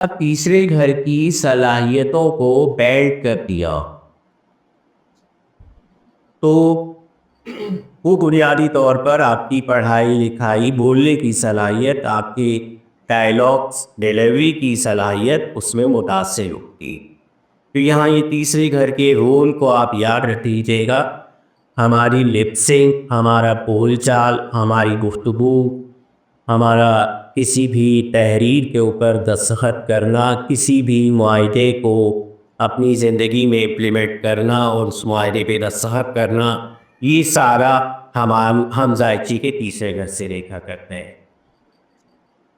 अब तीसरे घर की सलाहियतों को बेल्ट कर दिया तो वो बुनियादी तौर पर आपकी पढ़ाई लिखाई बोलने की सलाहियत, आपकी डायलॉग्स डिलीवरी की सलाहियत उसमें मुतासिर होगी। तो यहाँ ये तीसरे घर के रोल को आप याद रख लीजिएगा। हमारी लिपसिंग, हमारा बोलचाल, हमारी गुफ्तगू, हमारा किसी भी तहरीर के ऊपर दस्तखत करना, किसी भी मुआहदे को अपनी ज़िंदगी में इम्प्लीमेंट करना और उस मुआहदे पे दस्तखत करना, ये सारा हम जायची के तीसरे घर से देखा करते हैं।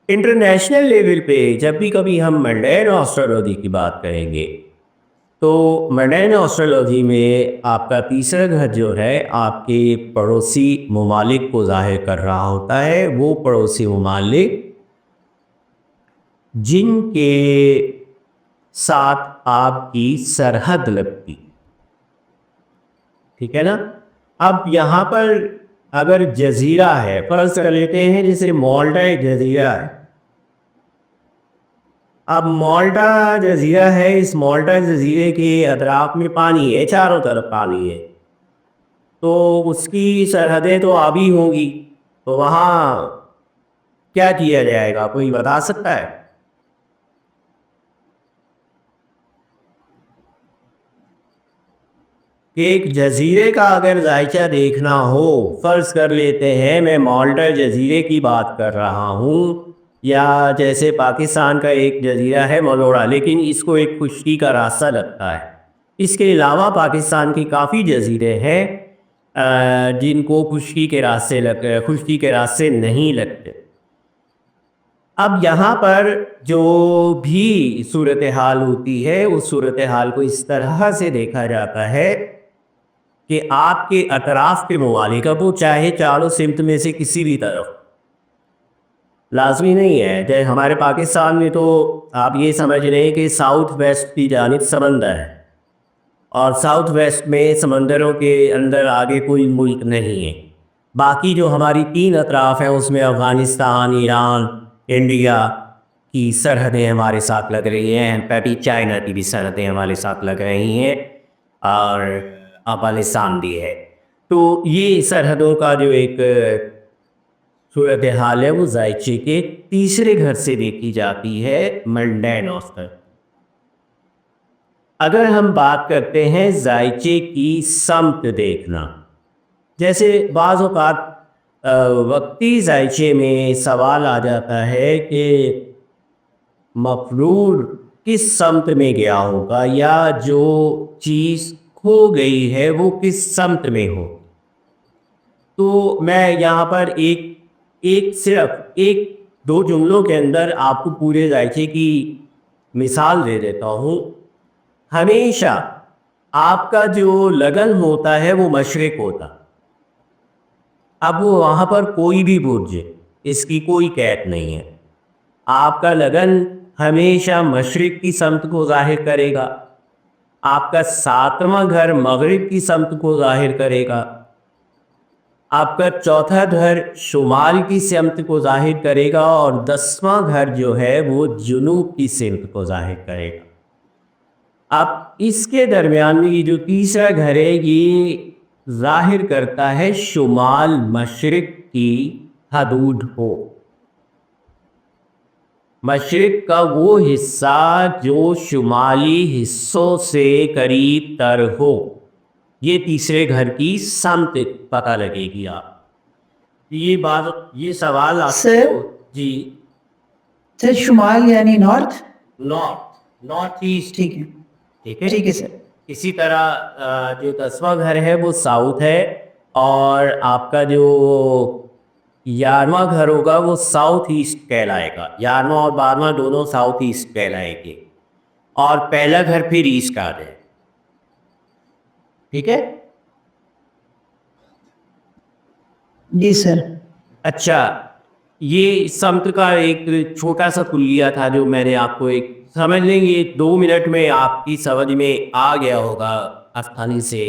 इंटरनेशनल लेवल पे जब भी कभी हम मंडेन एस्ट्रोलॉजी की बात करेंगे तो मंडेन एस्ट्रोलॉजी में आपका तीसरा घर जो है आपके पड़ोसी ममालिक को जाहिर कर रहा होता है। वो पड़ोसी ममालिक जिनके साथ आपकी सरहद लगती, ठीक है ना। अब यहाँ पर अगर जजीरा है, फर्ज कर लेते हैं जैसे माल्टा एक जजीरा है। अब माल्टा जजीरा है, इस माल्टा जजीरे के अतराफ में पानी है, चारों तरफ पानी है, तो उसकी सरहदें तो आबी होंगी। तो वहाँ क्या किया जाएगा, कोई बता सकता है? कि एक जजीरे का अगर जायचा देखना हो, फर्ज कर लेते हैं मैं माल्टा जजीरे की बात कर रहा हूँ, या जैसे पाकिस्तान का एक जजीरा है मलोड़ा, लेकिन इसको एक खुश्की का रास्ता लगता है। इसके अलावा पाकिस्तान के काफ़ी जजीरे हैं जिनको खुश्की के रास्ते नहीं लगते। अब यहाँ पर जो भी सूरत हाल होती है उस सूरत हाल को इस तरह से देखा जाता है कि आपके अतराफ के ममालिक, अब वो चाहे चारों सिमत में से किसी भी तरफ, लाजमी नहीं है। जैसे हमारे पाकिस्तान में तो आप ये समझ रहे हैं कि साउथ वेस्ट की जानिब समंदर है और साउथ वेस्ट में समंदरों के अंदर आगे कोई मुल्क नहीं है। बाकी जो हमारी तीन अतराफ हैं उसमें अफ़गानिस्तान, ईरान, इंडिया की सरहदें हमारे साथ लग रही हैं, पैपी चाइना की भी सरहदें हमारे साथ लग रही हैं और अफगानिस्तान भी है। तो ये सरहदों का जो एक सूरत हाल है वो जायचे के तीसरे घर से देखी जाती है, मंडेन औसत। अगर हम बात करते हैं जायचे की समत देखना, जैसे बाज़ औक़ात वक्ती जायचे में सवाल आ जाता है कि मफरूर किस समत में गया होगा या जो चीज़ खो गई है वो किस समत में हो। तो मैं यहाँ पर सिर्फ एक दो जुमलों के अंदर आपको पूरे जायचे की मिसाल दे देता हूँ। हमेशा आपका जो लगन होता है वो मशरिक होता। अब वो वहाँ पर कोई भी बुर्ज, इसकी कोई कैद नहीं है, आपका लगन हमेशा मशरिक की समत को जाहिर करेगा। आपका सातवां घर मगरिब की समत को जाहिर करेगा। आपका चौथा घर शुमाल की सिमत को जाहिर करेगा और 10वां घर जो है वो जुनूब की सिमत को जाहिर करेगा। अब इसके दरमियान में ये जो तीसरा घर है ये जाहिर करता है शुमाल मशरिक की हदूद हो, मशरिक का वो हिस्सा जो शुमाली हिस्सों से करीब तर हो। ये तीसरे घर की समत पता लगेगी। आप ये सवाल सर आपको जी। सर शुमाल यानी नॉर्थ। नॉर्थ ईस्ट, ठीक है ठीक है। ठीक है सर। इसी तरह जो 10वां घर है वो साउथ है और आपका जो 11वां घर होगा वो साउथ ईस्ट कहलाएगा। 11वां और 12वां दोनों साउथ ईस्ट कहलाएंगे और पहला घर फिर ईस्ट का है, ठीक है। जी सर। अच्छा, ये समत का एक छोटा सा कुलिया था जो मैंने आपको एक समझ लेंगे 2 मिनट में आपकी समझ में आ गया होगा आसानी से,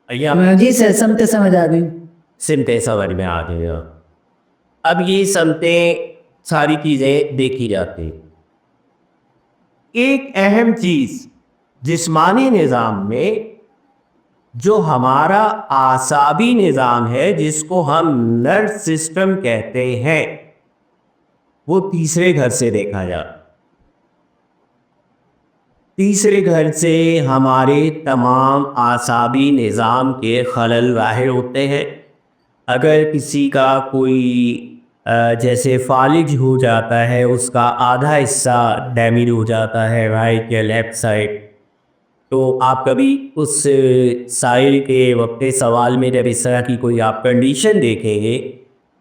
या जी सर, समझ समझ आ गई। सिमतें समझ में आ गई। अब ये समतें सारी चीज़ें देखी जाती हैं। एक अहम चीज जिस्मानी निज़ाम में जो हमारा आसाबी निज़ाम है, जिसको हम नर्व सिस्टम कहते हैं, वो तीसरे घर से देखा जाता। तीसरे घर से हमारे तमाम आसाबी निज़ाम के खलल ज़ाहिर होते हैं। अगर किसी का कोई जैसे फालिज हो जाता है, उसका आधा हिस्सा डैमेज हो जाता है, राइट या लेफ़्ट साइड, तो आप कभी उस साइल के वक्त सवाल में जब इस तरह की कोई आप कंडीशन देखेंगे,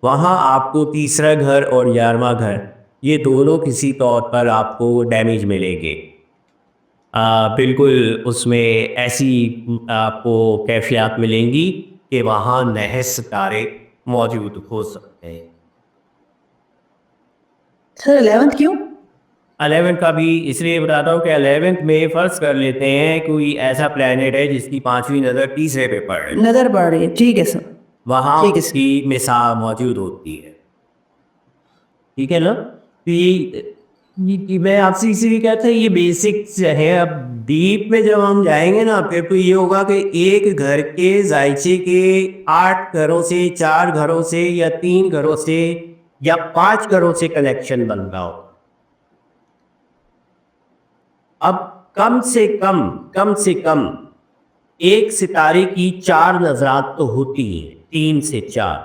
वहाँ आपको तीसरा घर और 11वां घर ये दोनों किसी तौर पर आपको डैमेज मिलेंगे। बिल्कुल उसमें ऐसी आपको कैफियत मिलेंगी कि वहाँ नहस तारे मौजूद हो सकते हैं। सर 11th क्यों? 11th का भी इसलिए बताता हूँ कि 11th में फ़र्ज कर लेते हैं कोई ऐसा प्लेनेट है जिसकी 5वीं नज़र तीसरे पे पड़ रही है, नजर पड़ रही है, ठीक है सर। वहाँ ठीक है उसकी मिसाल मौजूद होती है। ठीक है ना? तो ये मैं आपसे इसीलिए कहता हूँ ये बेसिक्स है। अब डीप में जब हम जाएंगे ना, फिर तो ये होगा कि एक घर के जायचे के 8 घरों से, 4 घरों से या 3 घरों से या 5 घरों से कनेक्शन बन रहा हो। अब कम से कम एक सितारे की 4 नजरात तो होती है, 3 से 4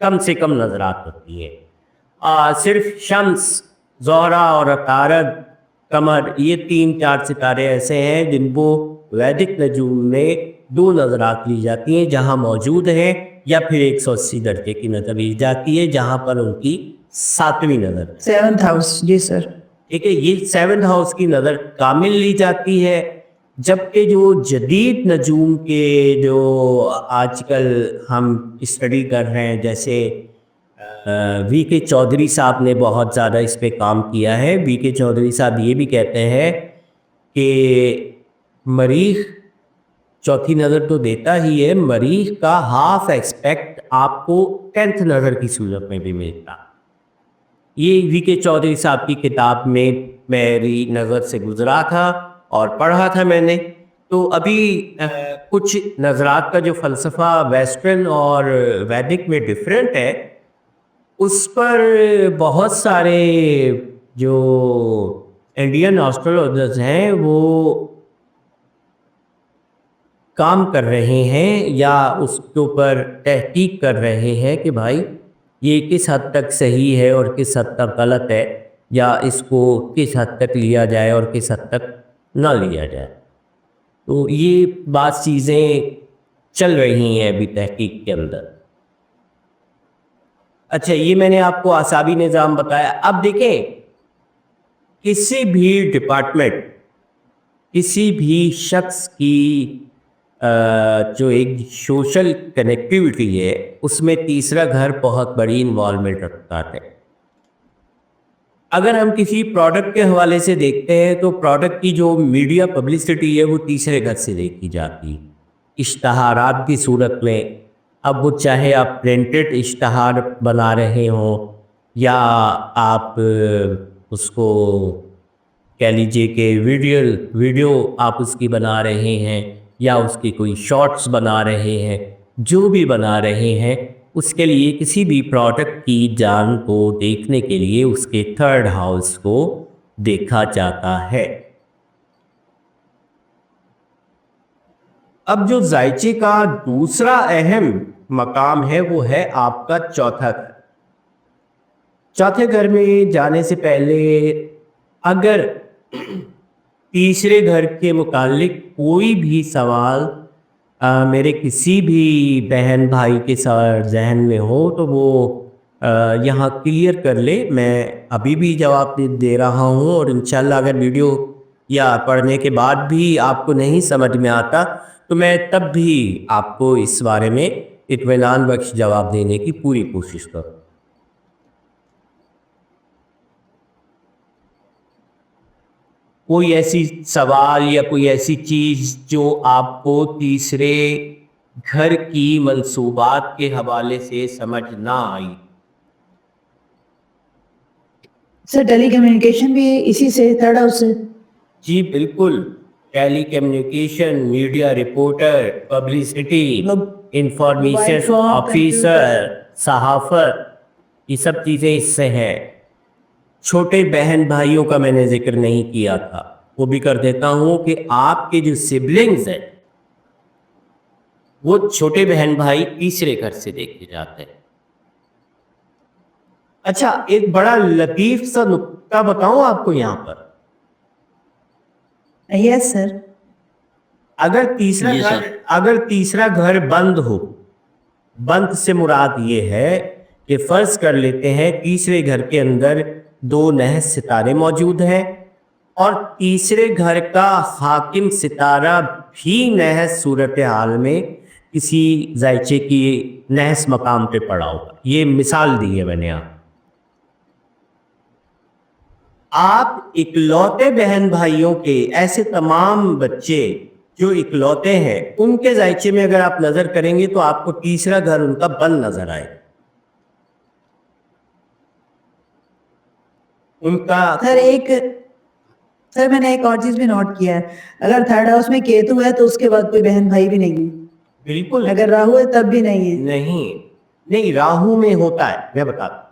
कम से कम नजरात होती है। सिर्फ शम्स, ज़ोहरा और अतारद, कमर, ये 3-4 सितारे ऐसे हैं जिनको वैदिक नजूम में 2 नजरात ली जाती हैं जहाँ मौजूद हैं, या फिर 180 दर्जे की नजर ली जाती है जहाँ पर उनकी 7वीं नजर। 7th हाउस, जी सर। ठीक है, ये 7th हाउस की नज़र कामिल ली जाती है। जबकि जो जदीद नजूम के जो आजकल हम स्टडी कर रहे हैं, जैसे वी.के. चौधरी साहब ने बहुत ज़्यादा इस पे काम किया है। वी.के. चौधरी साहब ये भी कहते हैं कि मरीख चौथी नज़र तो देता ही है, मरीख का हाफ एक्सपेक्ट आपको 10th नज़र की सूरत में भी मिलता। ये वी.के. चौधरी साहब की किताब में मेरी नज़र से गुजरा था और पढ़ा था मैंने। तो अभी कुछ नज़रात का जो फ़लसफ़ा वेस्टर्न और वैदिक में डिफरेंट है, उस पर बहुत सारे जो इंडियन एस्ट्रोलॉजर्स हैं वो काम कर रहे हैं या उसके ऊपर तहकीक कर रहे हैं कि भाई ये किस हद तक सही है और किस हद तक गलत है, या इसको किस हद तक लिया जाए और किस हद तक ना लिया जाए। तो ये बात चीज़ें चल रही हैं अभी तहकीक के अंदर। अच्छा, ये मैंने आपको आसाबी निज़ाम बताया। अब देखें, किसी भी डिपार्टमेंट, किसी भी शख्स की जो एक सोशल कनेक्टिविटी है, उसमें तीसरा घर बहुत बड़ी इन्वॉल्वमेंट रखता है। अगर हम किसी प्रोडक्ट के हवाले से देखते हैं तो प्रोडक्ट की जो मीडिया पब्लिसिटी है वो तीसरे घर से देखी जाती है, इश्तहारात की सूरत में। अब वो चाहे आप प्रिंटेड इश्तहार बना रहे हों या आप उसको कह लीजिए कि वीडियो आप उसकी बना रहे हैं या उसकी कोई शॉर्ट्स बना रहे हैं, जो भी बना रहे हैं, उसके लिए किसी भी प्रोडक्ट की जान को देखने के लिए उसके 3rd हाउस को देखा जाता है। अब जो जायचे का दूसरा अहम मकाम है वो है आपका चौथा घर। चौथे घर में जाने से पहले अगर तीसरे घर के मुतालिक कोई भी सवाल मेरे किसी भी बहन भाई के जहन में हो तो वो यहाँ क्लियर कर ले। मैं अभी भी जवाब दे रहा हूँ और इंशाल्लाह अगर वीडियो या पढ़ने के बाद भी आपको नहीं समझ में आता तो मैं तब भी आपको इस बारे में इत्मीनान बख्श जवाब देने की पूरी कोशिश करूँ। कोई ऐसी सवाल या कोई ऐसी चीज़ जो आपको तीसरे घर की मंसूबात के हवाले से समझ ना आई? सर टेली कम्युनिकेशन भी इसी से 3rd हाउस से। जी बिल्कुल, telecommunication, media reporter, publicity, information mobile phone, officer, सहाफत, ये सब चीज़ें इससे हैं। छोटे बहन भाइयों का मैंने जिक्र नहीं किया था, वो भी कर देता हूँ कि आपके जो सिबलिंग्स हैं वो छोटे बहन भाई तीसरे घर से देखे जाते हैं। अच्छा, एक बड़ा लतीफ सा नुक्ता बताऊं आपको यहाँ पर। Yes sir. अगर तीसरा घर बंद हो, बंद से मुराद ये है कि फर्ज कर लेते हैं तीसरे घर के अंदर दो नहस सितारे मौजूद हैं और तीसरे घर का हाकिम सितारा भी नहस सूरत हाल में किसी जायचे की नहस मकाम पे पड़ा होगा। ये मिसाल दी है मैंने आप इकलौते बहन भाइयों के ऐसे तमाम बच्चे जो इकलौते हैं उनके जायचे में अगर आप नजर करेंगे तो आपको तीसरा घर उनका बंद नजर आए। उनका सर मैंने एक और चीज भी नोट किया है, अगर थर्ड हाउस में केतु है तो उसके बाद कोई बहन भाई भी नहीं है। बिल्कुल, अगर राहु है तब भी नहीं है। नहीं नहीं, राहु में होता है, मैं बताता हूं।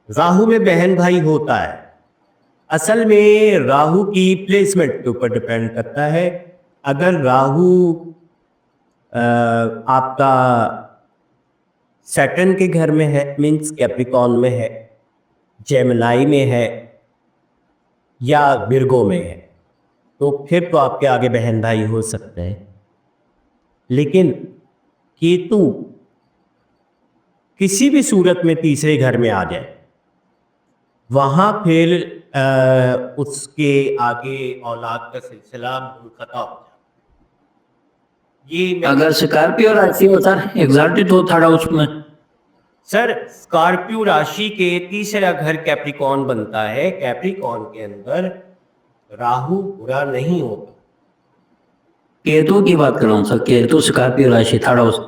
राहु में बहन भाई होता है। असल में राहु की प्लेसमेंट के ऊपर डिपेंड करता है। अगर राहु आपका सैटर्न के घर में है, मीन्स कैप्रिकॉन में है, जेमिनाई में है या विर्गो में है, तो फिर तो आपके आगे बहन भाई हो सकते हैं। लेकिन केतु किसी भी सूरत में तीसरे घर में आ जाए, वहां फिर उसके आगे औलाद का सिलसिला मुनक़ता हो जाता है। ये अगर स्कॉर्पियो राशि होता है एग्जॉल्टेड हो थर्ड हाउस में। सर, स्कॉर्पियो राशि के तीसरा घर कैप्रिकॉन बनता है। कैप्रिकॉन के अंदर राहु बुरा नहीं होता। केतु की बात कर रहा हूँ सर, केतु स्कॉर्पियो राशि third house.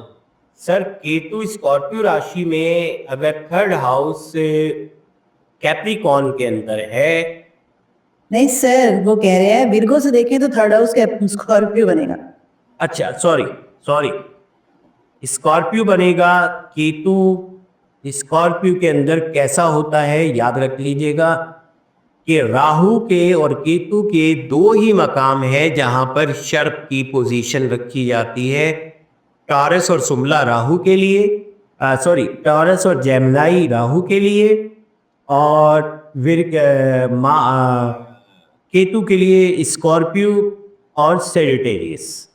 Sir, Ketu Scorpio राशि में अगर थर्ड हाउस कैप्रिकॉन के अंदर है। नहीं सर, वो कह रहे हैं विर्गो से देखें तो थर्ड हाउस स्कॉर्पियो बनेगा। अच्छा, सॉरी, स्कॉर्पियो बनेगा। केतु स्कॉर्पियो के अंदर कैसा होता है याद रख लीजिएगा कि राहु के और केतु के दो ही मकाम है जहां पर शर्प की पोजीशन रखी जाती है। टॉरस और सुमला राहु के लिए, टॉरस और जेमिनी राहु के लिए, और केतु के लिए स्कॉर्पियो और सेजिटेरियस।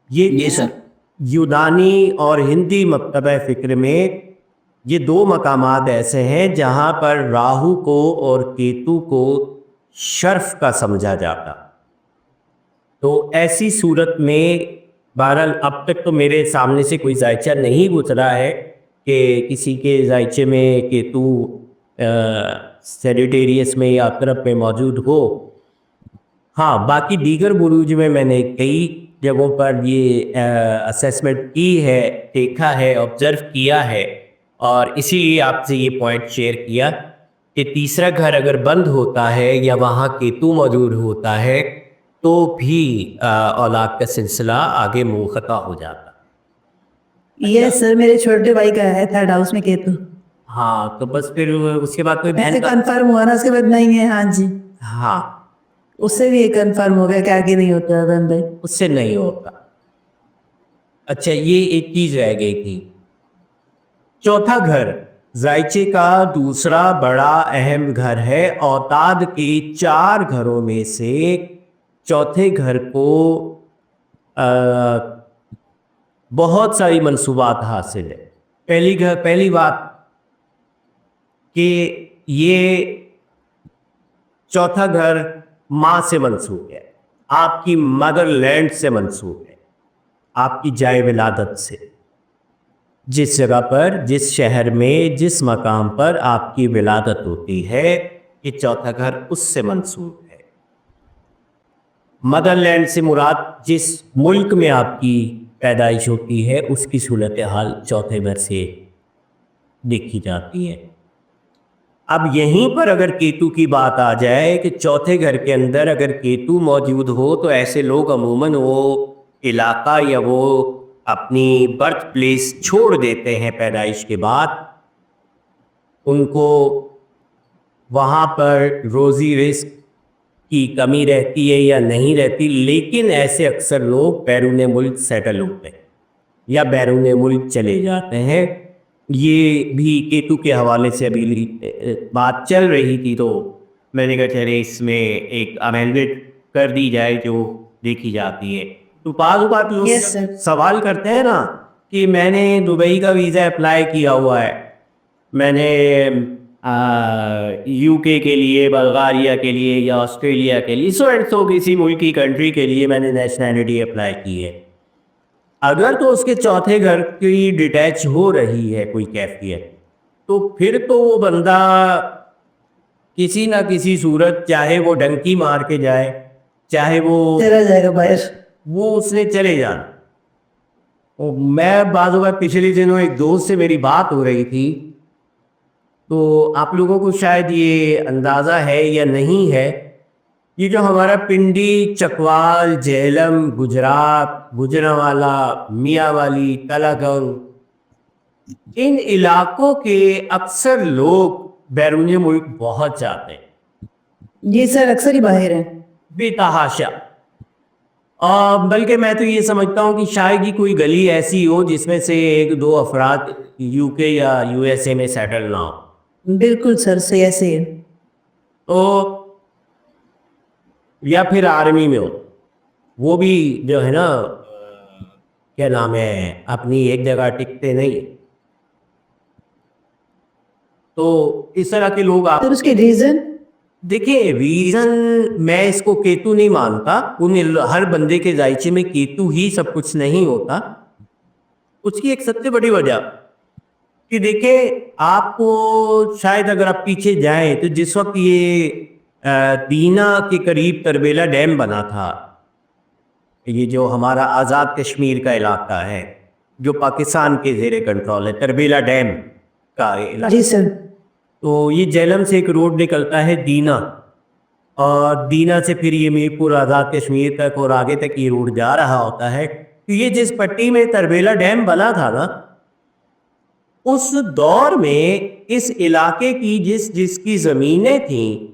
ये सर यूनानी और हिंदी मकतबा फ़िक्र में ये दो मकामात ऐसे हैं जहां पर राहु को और केतु को शर्फ का समझा जाता। तो ऐसी सूरत में बहरहाल अब तक तो मेरे सामने से कोई जायचा नहीं गुजरा है कि किसी के जायचे में केतु सेजिटेरियस में या अक़रब में मौजूद हो। हाँ, बाकी दीगर बुरूज में मैंने कई जगहों पर ये असेसमेंट की है, देखा है, ऑब्जर्व किया है, और इसीलिए आपसे ये पॉइंट शेयर किया कि तीसरा घर अगर बंद होता है या वहाँ केतु मौजूद होता है तो भी औलाद का सिलसिला आगे मुनक़ता हो जाता। ये सर मेरे छोटे भाई का है थर्ड हाउस में केतु। हाँ, तो बस फिर उसके बाद कोई वैसे बहन का, कंफर्म हुआ ना, उसके बाद नहीं है। हाँ जी, हाँ, उससे भी कंफर्म हो गया कि आगे नहीं होता बंद भाई। उससे नहीं होता। अच्छा, ये एक चीज रह गई थी। चौथा घर जायचे का दूसरा बड़ा अहम घर है। औताद के 4 घरों में से चौथे घर को बहुत सारी मंसूबात हासिल है। पहली बात कि ये चौथा घर माँ से मंसूब है, आपकी मदरलैंड से मंसूब है, आपकी जाए विलादत से। जिस जगह पर, जिस शहर में, जिस मकाम पर आपकी विलादत होती है, ये चौथा घर उससे मंसूब है। मदरलैंड से मुराद जिस मुल्क में आपकी पैदाइश होती है उसकी सूरत हाल चौथे घर से देखी जाती है। अब यहीं पर अगर केतु की बात आ जाए कि चौथे घर के अंदर अगर केतु मौजूद हो तो ऐसे लोग अमूमन वो इलाका या वो अपनी बर्थ प्लेस छोड़ देते हैं पैदाइश के बाद। उनको वहाँ पर रोजी रिस्क की कमी रहती है या नहीं रहती, लेकिन ऐसे अक्सर लोग बैरून मुल्क सेटल होते हैं या बैरून मुल्क चले जाते हैं। ये भी केतु के हवाले से अभी बात चल रही थी, तो मैंने कहा चले इसमें एक अमेंडमेंट कर दी जाए जो देखी जाती है। तो बात लोग Yes, sir. सवाल करते हैं ना कि मैंने दुबई का वीज़ा अप्लाई किया हुआ है, मैंने यूके के लिए, बल्गारिया के लिए या ऑस्ट्रेलिया के लिए, सो एंड सो किसी मुल्क की कंट्री के लिए मैंने नेशनैलिटी अप्लाई की है। अगर तो उसके चौथे घर की डिटैच हो रही है कोई कैफियत, तो फिर तो वो बंदा किसी ना किसी सूरत, चाहे वो डंकी मार के जाए, चाहे वो चला जाएगा बाहर। उसने चले जाना। और मैं बाज़ बार पिछले दिनों एक दोस्त से मेरी बात हो रही थी, तो आप लोगों को शायद ये अंदाज़ा है या नहीं है, ये जो हमारा पिंडी, चकवाल, झेलम, गुजरात, गुजरांवाला, मियाँवाली, तलागंग, इन इलाकों के अक्सर लोग बैरून मुल्क बहुत जाते हैं जी सर, अक्सर ही बाहर है। बेतहाशा। बल्कि मैं तो ये समझता हूँ कि शायद ही कोई गली ऐसी हो जिसमें से एक दो अफराद यूके या यूएसए में सेटल ना हो। बिल्कुल सर, सही ऐसे है। तो या फिर आर्मी में हो, वो भी जो है ना क्या नाम है, अपनी एक जगह टिकते नहीं। तो इस तरह के लोग आप सर उसके रीजन? देखिए, रीजन मैं इसको केतु नहीं मानता। हर बंदे के जायचे में केतु ही सब कुछ नहीं होता। उसकी एक सबसे बड़ी वजह कि देखिए, आपको शायद अगर आप पीछे जाएं तो जिस वक्त ये दीना के करीब तरबेला डैम बना था, ये जो हमारा आज़ाद कश्मीर का इलाका है जो पाकिस्तान के ज़ेरे कंट्रोल है, तरबेला डैम का इलाका। जी सर। तो ये झेलम से एक रोड निकलता है दीना, और दीना से फिर ये मीरपुर, आज़ाद कश्मीर तक और आगे तक ये रोड जा रहा होता है। तो ये जिस पट्टी में तरबेला डैम बना था ना, उस दौर में इस इलाके की जिसकी ज़मीनें थीं,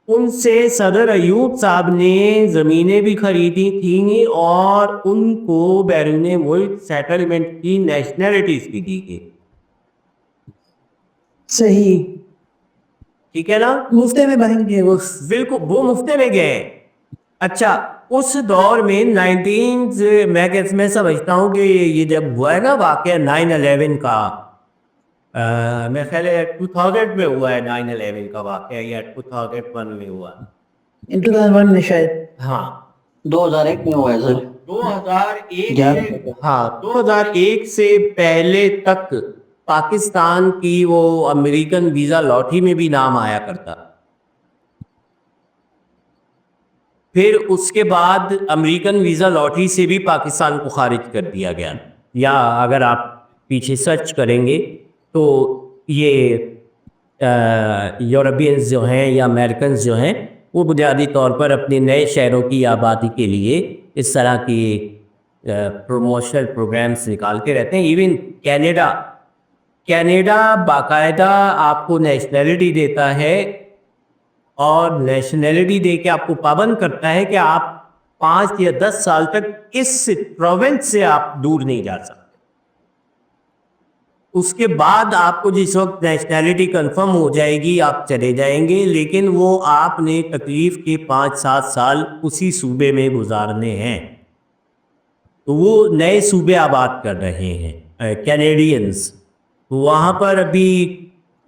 उनसे सदर अयूब साहब ने ज़मीनें भी खरीदी थीं और उनको बैरून मुल्क सेटलमेंट की नेशनैलिटीज़ भी दी गई। सही। ठीक है ना, मुफ्ते में बनेंगे वो। बिल्कुल वो मुफ्ते में गए। अच्छा, उस दौर में मैं समझता हूँ कि ये जब हुआ है ना वाक़या 9/11 का, मेरे ख्याल है 2000 में हुआ है 9/11 का वाक़या, या 2001 में हुआ। इन 2001 में शायद। हाँ, 2001 में हुआ है सर। 2001 हाँ, 2001 से पहले तक पाकिस्तान की वो अमेरिकन वीज़ा लॉटरी में भी नाम आया करता। फिर उसके बाद अमेरिकन वीज़ा लॉटरी से भी पाकिस्तान को खारिज कर दिया गया। या अगर आप पीछे सर्च करेंगे तो ये यूरोपियंस जो हैं या अमेरिकन्स जो हैं, वो बुनियादी तौर पर अपने नए शहरों की आबादी के लिए इस तरह की प्रमोशनल प्रोग्राम्स निकालते रहते हैं। इवन कनाडा बाकायदा आपको नेशनैलिटी देता है, और नेशनैलिटी दे के आपको पाबंद करता है कि आप 5 या 10 साल तक इस प्रोविंस से आप दूर नहीं जा सकते। उसके बाद आपको जिस वक्त नेशनैलिटी कंफर्म हो जाएगी आप चले जाएंगे, लेकिन वो आपने तकलीफ के 5-7 साल उसी सूबे में गुजारने हैं। तो वो नए सूबे आबाद कर रहे हैं कैनेडियंस। तो वहाँ पर अभी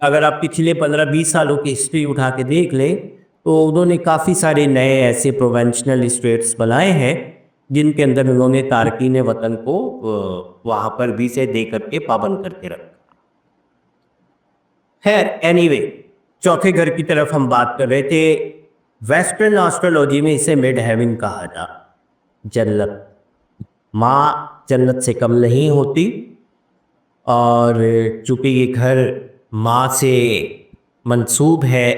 अगर आप पिछले 15-20 सालों की हिस्ट्री उठा के देख लें तो उन्होंने काफ़ी सारे नए ऐसे प्रोविंशनल स्टेट्स बनाए हैं जिनके अंदर उन्होंने तारकीन वतन को वहाँ पर वीज़े दे करके पाबंद करके रखा। खैर एनीवे, चौथे घर की तरफ हम बात कर रहे थे। वेस्टर्न एस्ट्रोलॉजी में इसे मिड हेवन कहा जा, जन्नत। माँ जन्नत से कम नहीं होती, और चूँकि ये घर माँ से मंसूब है,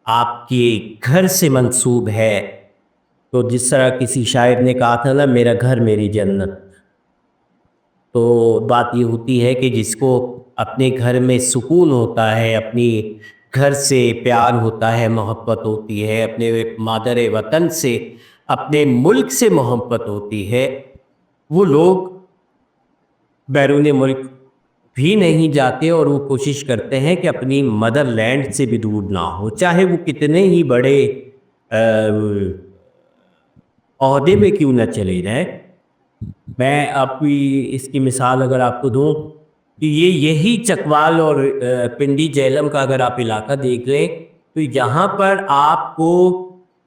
आपके घर से मंसूब है। तो जिस तरह किसी शायर ने कहा था ना, मेरा घर मेरी जन्नत, तो बात ये होती है कि जिसको अपने घर में सुकून होता है, अपनी घर से प्यार होता है, मोहब्बत होती है, अपने मादर वतन से, अपने मुल्क से मोहब्बत होती है, वो लोग बैरून मुल्क भी नहीं जाते और वो कोशिश करते हैं कि अपनी मदरलैंड से भी दूर ना हो, चाहे वो कितने ही बड़े ओहदे में क्यों ना चले जाए। मैं आपकी इसकी मिसाल अगर आपको दूं कि यही चकवाल और पिंडी जेहलम का अगर आप इलाका देख लें, तो यहाँ पर आपको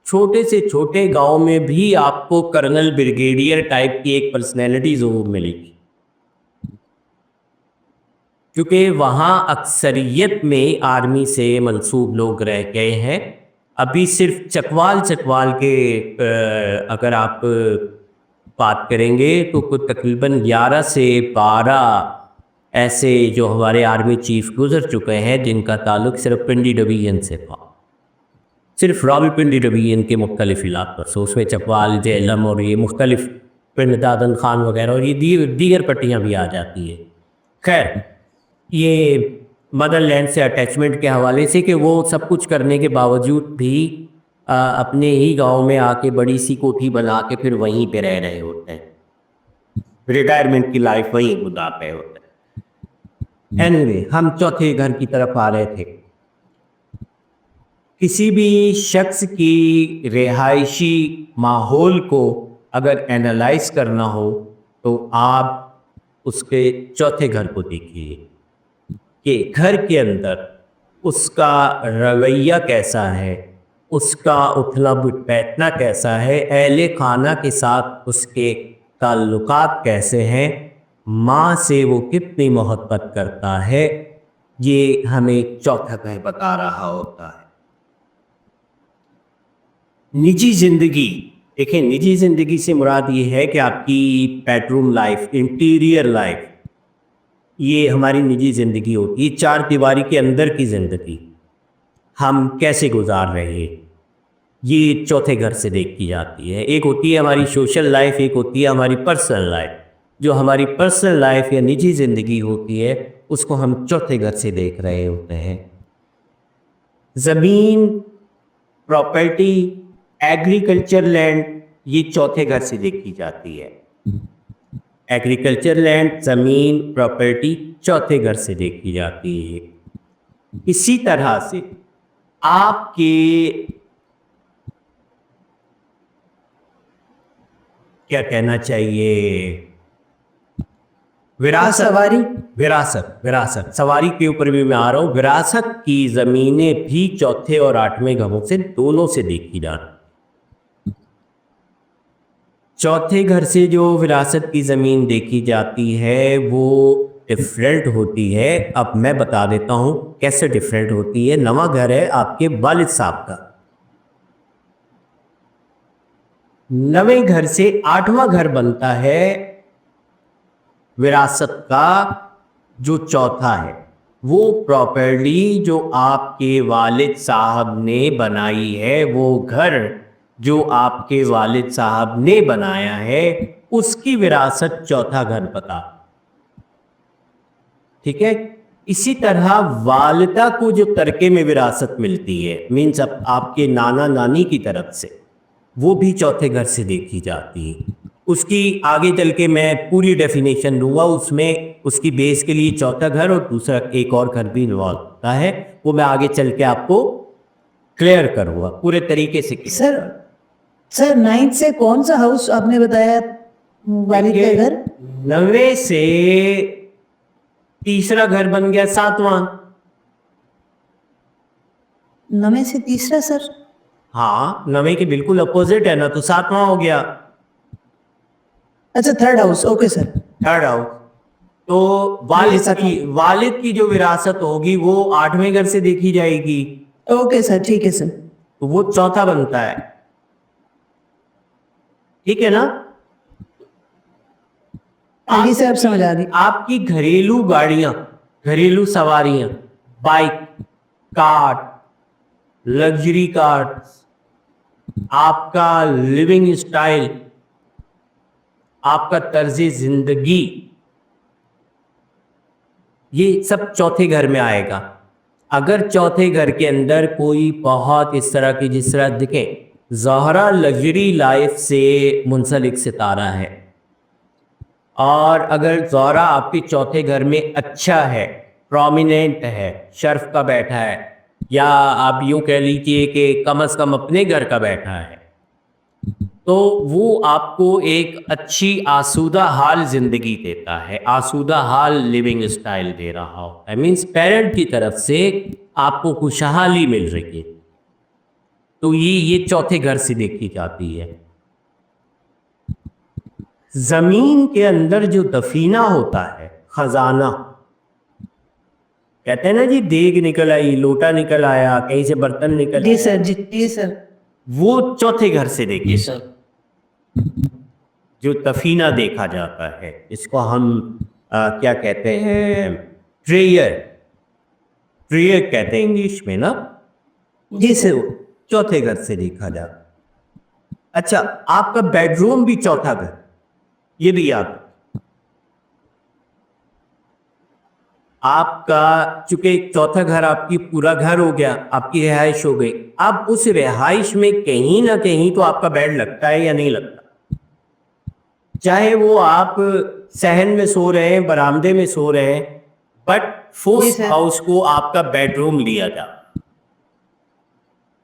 छोटे से छोटे गांव में भी आपको कर्नल ब्रिगेडियर टाइप की एक पर्सनैलिटी ज़रूर मिलेगी, क्योंकि वहाँ अक्सरियत में आर्मी से मंसूब लोग रह गए हैं। अभी सिर्फ चकवाल चकवाल के अगर आप बात करेंगे तो कुछ तकरीबन 11 से 12 ऐसे जो हमारे आर्मी चीफ गुजर चुके हैं जिनका ताल्लुक सिर्फ पिंडी डिवीजन से था, सिर्फ रावलपिंडी डिवीजन के मुख्तलिफ इलाकों से। उसमें चकवाल, जेहलम और ये मुख्तलिफ पिंड दादन खान वगैरह और ये दीगर पट्टियाँ भी आ जाती है। खैर, ये मदरलैंड से अटैचमेंट के हवाले से कि वो सब कुछ करने के बावजूद भी अपने ही गांव में आके बड़ी सी कोठी बना के फिर वहीं पे रह रहे होते हैं, रिटायरमेंट की लाइफ वहीं गुजार रहे होते हैं। एनीवे, हम चौथे घर की तरफ आ रहे थे। किसी भी शख्स की रिहायशी माहौल को अगर एनालाइज करना हो तो आप उसके चौथे घर को देखिए कि घर के अंदर उसका रवैया कैसा है, उसका उठना बैठना कैसा है, अहले खाना के साथ उसके ताल्लुकात कैसे हैं, माँ से वो कितनी मोहब्बत करता है, ये हमें चौथा घर बता रहा होता है। निजी ज़िंदगी, देखें, निजी ज़िंदगी से मुराद ये है कि आपकी बेडरूम लाइफ, इंटीरियर लाइफ, ये हमारी निजी ज़िंदगी होती है। चार दीवारी के अंदर की ज़िंदगी हम कैसे गुजार रहे हैं, ये चौथे घर से देखी जाती है। एक होती है हमारी सोशल लाइफ, एक होती है हमारी पर्सनल लाइफ। जो हमारी पर्सनल लाइफ या निजी ज़िंदगी होती है उसको हम चौथे घर से देख रहे होते हैं। ज़मीन, प्रॉपर्टी, एग्रीकल्चर लैंड, ये चौथे घर से देखी जाती है। एग्रीकल्चर लैंड, ज़मीन, प्रॉपर्टी चौथे घर से देखी जाती है। इसी तरह से आपके क्या कहना चाहिए, विरासत, सवारी, विरासत सवारी के ऊपर भी मैं आ रहा हूँ। विरासत की ज़मीनें भी चौथे और आठवें घरों से, दोनों से देखी जाती। चौथे घर से जो विरासत की ज़मीन देखी जाती है वो डिफरेंट होती है। अब मैं बता देता हूँ कैसे डिफरेंट होती है। नवा घर है आपके वालिद साहब का, नवे घर से आठवां घर बनता है विरासत का। जो चौथा है वो प्रॉपर्टी जो आपके वालिद साहब ने बनाई है, वो घर जो आपके वालिद साहब ने बनाया है, उसकी विरासत चौथा घर बता। ठीक है। इसी तरह वालिदा को जो तरके में विरासत मिलती है, मीन्स आपके नाना नानी की तरफ से, वो भी चौथे घर से देखी जाती है। उसकी आगे चल के मैं पूरी डेफिनेशन दूंगा, उसमें उसकी बेस के लिए चौथा घर और दूसरा एक और घर भी इन्वॉल्व होता है, वो मैं आगे चल के आपको क्लियर करूंगा पूरे तरीके से। सर 9 से कौन सा हाउस आपने बताया, वालिद का घर? 9 से तीसरा घर बन गया 7वां। 9 से तीसरा सर? हाँ, 9 के बिल्कुल अपोजिट है ना, तो 7वां हो गया। अच्छा, third house, okay sir. Third house. तो वालिद की जो विरासत होगी वो 8वें घर से देखी जाएगी। ओके सर, ठीक है सर। तो वो चौथा बनता है। ठीक है ना? आगे से आप समझ आ रही। आपकी घरेलू गाड़ियां, घरेलू सवारियां, बाइक, कार, लग्जरी कार, आपका लिविंग स्टाइल, आपका तर्ज जिंदगी, ये सब चौथे घर में आएगा। अगर चौथे घर के अंदर कोई बहुत इस तरह की, जिस तरह दिखे ज़ोहरा लग्जरी लाइफ से मुंसलिक सितारा है, और अगर ज़ोहरा आपके चौथे घर में अच्छा है, प्रोमिनेंट है, शर्फ का बैठा है, या आप यूँ कह लीजिए कि कम से कम अपने घर का बैठा है, तो वो आपको एक अच्छी आसूदा हाल ज़िंदगी देता है, आसूदा हाल लिविंग स्टाइल दे रहा हो। आई मीन्स पेरेंट की तरफ से आपको खुशहाली मिल रही है। तो ये चौथे घर से देखी जाती है। ज़मीन के अंदर जो दफीना होता है, खजाना, कहते हैं ना जी, देग निकल आई, लोटा निकल आया, कहीं से बर्तन निकल जी आया, सर, जी सर। वो चौथे घर से देखिए जी सर। जो दफीना देखा जाता है, इसको हम क्या कहते हैं, ट्रेयर, ट्रेयर कहते हैं इंग्लिश में ना, जिसे चौथे घर से देखा जाता है। अच्छा, आपका बेडरूम भी चौथा घर, ये भी याद, आपका चूंकि चौथा घर आपकी पूरा घर हो गया, आपकी रिहाइश हो गई, अब उस रिहाइश में कहीं ना कहीं तो आपका बेड लगता है या नहीं लगता, चाहे वो आप सहन में सो रहे हैं, बरामदे में सो रहे हैं, but G force sir. House को आपका बेडरूम लिया जाता,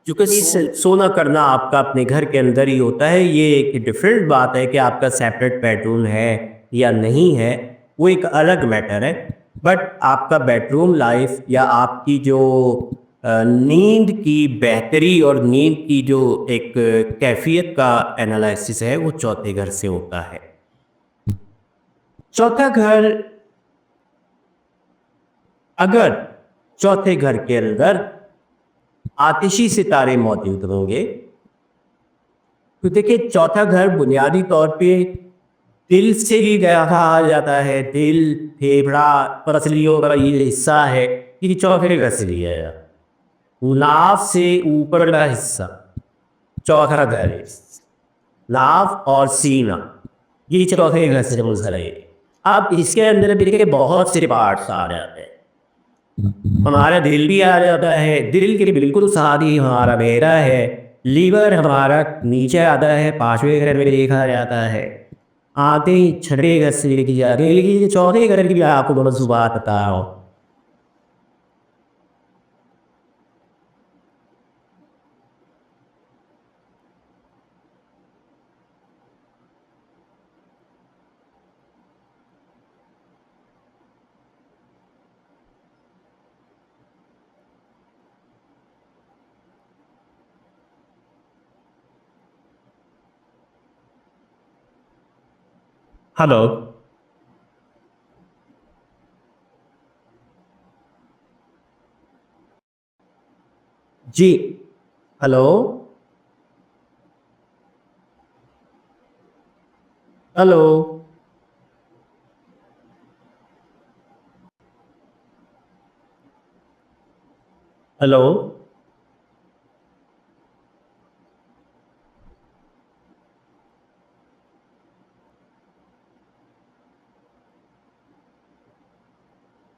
क्योंकि जी सर। सोना करना आपका अपने घर के अंदर ही होता है। ये एक डिफरेंट बात है कि आपका सेपरेट बेडरूम है या नहीं है, वो एक अलग मैटर है, बट आपका बेडरूम लाइफ या आपकी जो नींद की बेहतरी और नींद की जो एक कैफियत का एनालिसिस है, वो चौथे घर से होता है। चौथा घर, अगर चौथे घर के अंदर आतिशी सितारे मौजूद होंगे, तो देखिए चौथा घर बुनियादी तौर पे दिल से ही गया कहा जाता है। दिल, फेफड़ा, पसलियों का ये हिस्सा है, ये चौथे घर से लिया है। नाभ से ऊपर का हिस्सा चौथा घर है, नाभ और सीना, ये चौथे घर से मुंसलिक है। अब इसके अंदर देखिए बहुत से पार्ट्स आ जाते हैं, हमारा दिल भी आ जाता है, दिल के बिल्कुल साथ ही हमारा बेहरा है, लीवर हमारा नीचे आता है, पांचवें घर में देखा जाता है, आते ही छठे घर से देखी जाती है। लेकिन ये चौथे घर की भी आपको बहुत बात बता रहा हूँ। हेलो जी, हेलो हेलो हेलो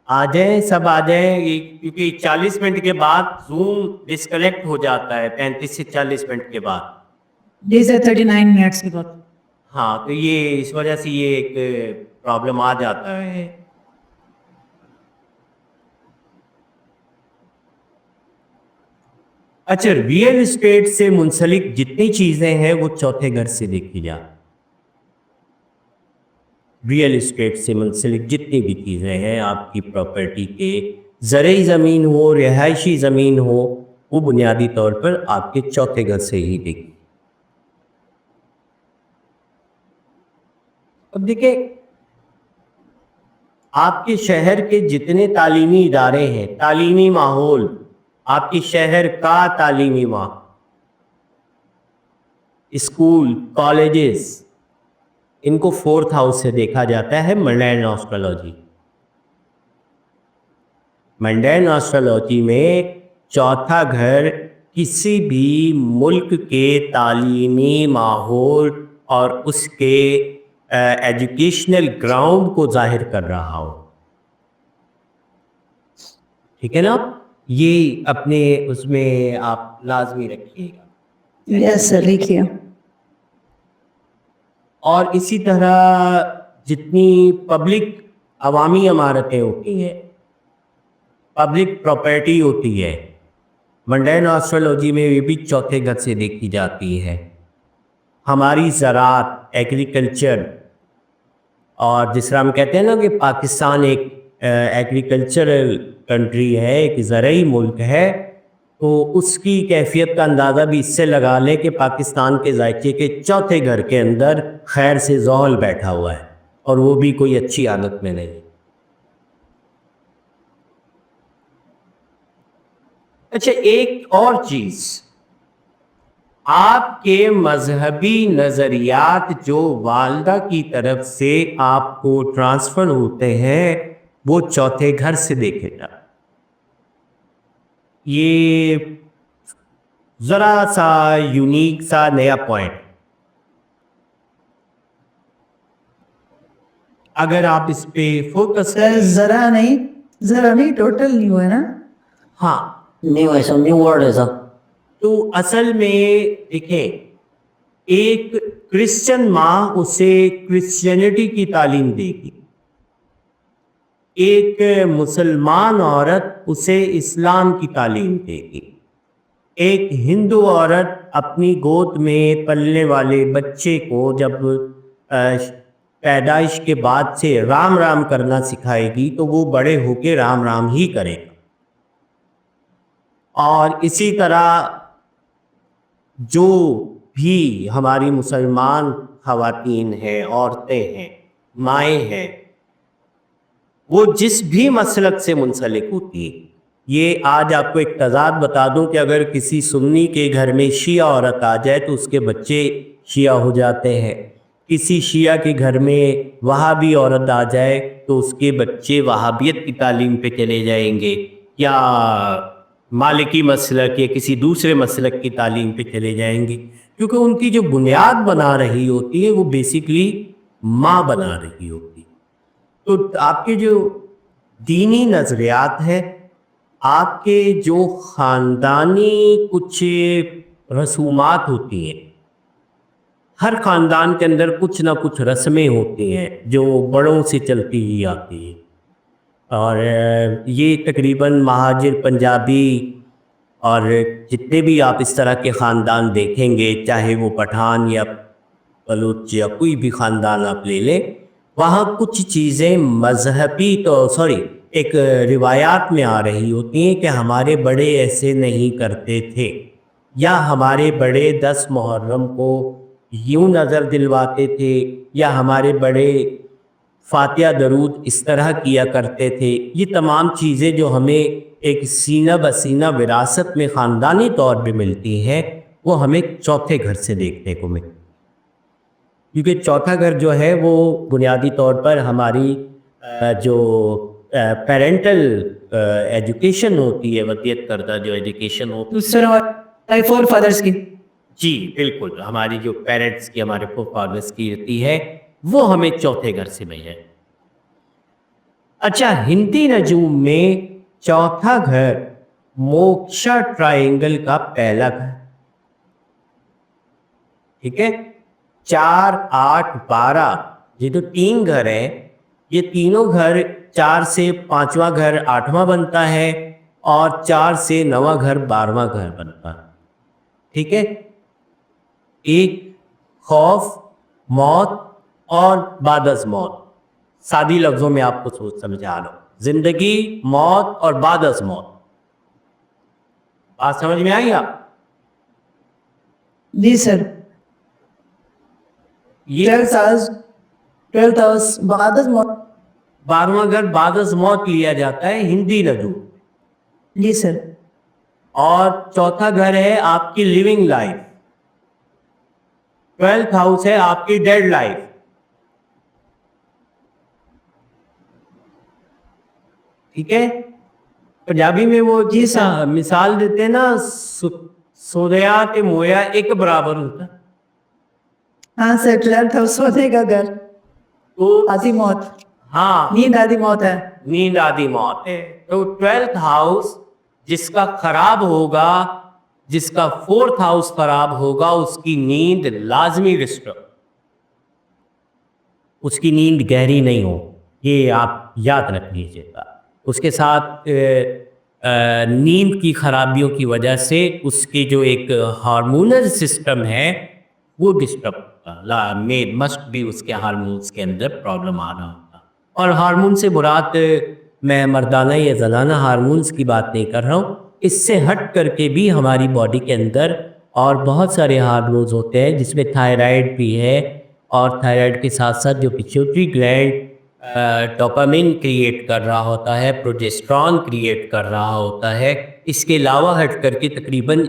आ जाएं, सब आ जाएं, क्योंकि 40 मिनट के बाद जूम डिस्कनेक्ट हो जाता है, 35 से 40 मिनट के बाद। जी सर, 39 मिनट्स के बाद। हाँ, तो ये इस वजह से ये एक प्रॉब्लम आ जाता है। अच्छा, रियल एस्टेट से मुंसलिक जितनी चीजें हैं वो चौथे घर से देखी जा, रियल एस्टेट से मुंसलिक जितनी भी चीजें हैं आपकी प्रॉपर्टी के, ज़रई ज़मीन हो, रिहायशी ज़मीन हो, वो बुनियादी तौर पर आपके चौथे घर से ही देखी। अब देखिए, आपके शहर के जितने तालीमी इदारे हैं, तालीमी माहौल, आपके शहर का तालीमी माहौल, स्कूल, कॉलेजेस, इनको फोर्थ हाउस से देखा जाता है मंडैन एस्ट्रोलॉजी। मंडैन एस्ट्रोलॉजी में चौथा घर किसी भी मुल्क के तालीमी माहौल और उसके एजुकेशनल ग्राउंड को जाहिर कर रहा हो। ठीक है ना? ये अपने उसमें आप लाजमी रखिएगा। यस सर, लिखिए। और इसी तरह जितनी पब्लिक अवामी इमारतें होती हैं, पब्लिक प्रॉपर्टी होती है, मंडेन एस्ट्रोलॉजी में ये भी चौथे घर से देखी जाती है। हमारी ज़राअत, एग्रीकल्चर, और जिस तरह हम कहते हैं ना कि पाकिस्तान एक एग्रीकल्चरल कंट्री है, एक ज़रई मुल्क है, तो उसकी कैफियत का अंदाज़ा भी इससे लगा लें कि पाकिस्तान के जायके के चौथे घर के अंदर खैर से ज़ौल बैठा हुआ है और वो भी कोई अच्छी हालत में नहीं। अच्छा, एक और चीज़, आपके मजहबी नज़रियात जो वालदा की तरफ से आपको ट्रांसफ़र होते हैं वो चौथे घर से देखे जाते। ये ज़रा सा यूनिक सा नया पॉइंट, अगर आप इस पे फोकस सर जरा नहीं, टोटल नहीं हुआ है ना? हाँ, न्यू है सब, न्यू वर्ड है सब। तो असल में देखें, एक क्रिश्चियन माँ उसे क्रिश्चियनिटी की तालीम देगी, एक मुसलमान औरत उसे इस्लाम की तालीम देगी, एक हिंदू औरत अपनी गोद में पलने वाले बच्चे को जब पैदाइश के बाद से राम राम करना सिखाएगी तो वो बड़े होके राम राम ही करेगा। और इसी तरह जो भी हमारी मुसलमान ख़वातीन हैं, औरतें हैं, माएँ हैं, वो जिस भी मसलक से मुंसलिक होती है, ये आज आपको एक तज़ाद बता दूं कि अगर किसी सुन्नी के घर में शिया औरत आ जाए तो उसके बच्चे शिया हो जाते हैं, किसी शिया के घर में वहाबी औरत आ जाए तो उसके बच्चे वहाबियत की तालीम पे चले जाएंगे, या मालिकी मसलक या किसी दूसरे मसलक की तालीम पे चले जाएंगे, क्योंकि उनकी जो बुनियाद बना रही होती है वो बेसिकली माँ बना रही होती है। तो आपके जो दीनी नज़रियात है, आपके जो ख़ानदानी कुछ रसूमात होती हैं, हर ख़ानदान के अंदर कुछ ना कुछ रस्में होती हैं जो बड़ों से चलती ही आती हैं, और ये तकरीबन महाजिर पंजाबी और जितने भी आप इस तरह के ख़ानदान देखेंगे, चाहे वो पठान या बलूच या कोई भी ख़ानदान आप ले लें, वहाँ कुछ चीज़ें मजहबी तो एक रिवायात में आ रही होती हैं कि हमारे बड़े ऐसे नहीं करते थे, या हमारे बड़े 10 मुहर्रम को यूं नज़र दिलवाते थे, या हमारे बड़े फातिहा दरूद इस तरह किया करते थे। ये तमाम चीज़ें जो हमें एक सीना बसीना विरासत में ख़ानदानी तौर पे मिलती हैं, वो हमें चौथे घर से देखने को मिलती, क्योंकि चौथा घर जो है वो बुनियादी तौर पर हमारी जो पेरेंटल एजुकेशन होती है, वसीयत करदा जो एजुकेशन होती है, सर हमारे फोर फादर्स की। जी बिल्कुल, हमारी जो पेरेंट्स की, हमारे फादर्स की होती है, वो हमें चौथे घर से मिल जाए। अच्छा, हिंदी नजूम में चौथा घर मोक्षा ट्रायंगल का पहला घर, ठीक है, 4, 8, 12, ये तो 3 घर है, ये तीनों घर 4 से 5वां घर 8वां बनता है और 4 से 9वां घर 12वां घर बनता है। ठीक है, एक खौफ, मौत और बादस मौत, सादी लफ्जों में आपको सोच समझा लो, जिंदगी, मौत और बादस मौत। बात समझ में आई आप? जी सर। ये 12 hours बाद 12वां घर बादस मौत लिया जाता है हिंदी नजूम। जी सर। और चौथा घर है आपकी लिविंग लाइफ, 12th हाउस है आपकी डेड लाइफ। ठीक है, पंजाबी में वो जी जी सर। मिसाल देते हैं ना, सोया ते मोया एक बराबर होता है। हाँ सर, 12th हाउस सोने का घर, तो आधी मौत, हाँ, नींद आधी मौत है। नींद आदि मौत है। तो 12th हाउस जिसका खराब होगा, जिसका 4th हाउस खराब होगा, उसकी नींद लाजमी डिस्टर्ब, उसकी नींद गहरी नहीं हो, ये आप याद रख लीजिएगा। उसके साथ नींद की खराबियों की वजह से उसके जो एक हार्मोनल सिस्टम है वो डिस्टर्ब होगा, में मस्ट भी उसके हार्मोन्स के अंदर प्रॉब्लम आ रहा होगा। और हार्मोन से मुराद मैं मर्दाना या जनाना हार्मोन्स की बात नहीं कर रहा हूँ, इससे हट करके भी हमारी बॉडी के अंदर और बहुत सारे हार्मोन्स होते हैं, जिसमें थायराइड भी है, और थायराइड के साथ साथ जो पिट्यूटरी ग्लैंड डोपामिन क्रिएट कर रहा होता है, प्रोजेस्टेरॉन क्रिएट कर रहा होता है। इसके अलावा हट करके तकरीबन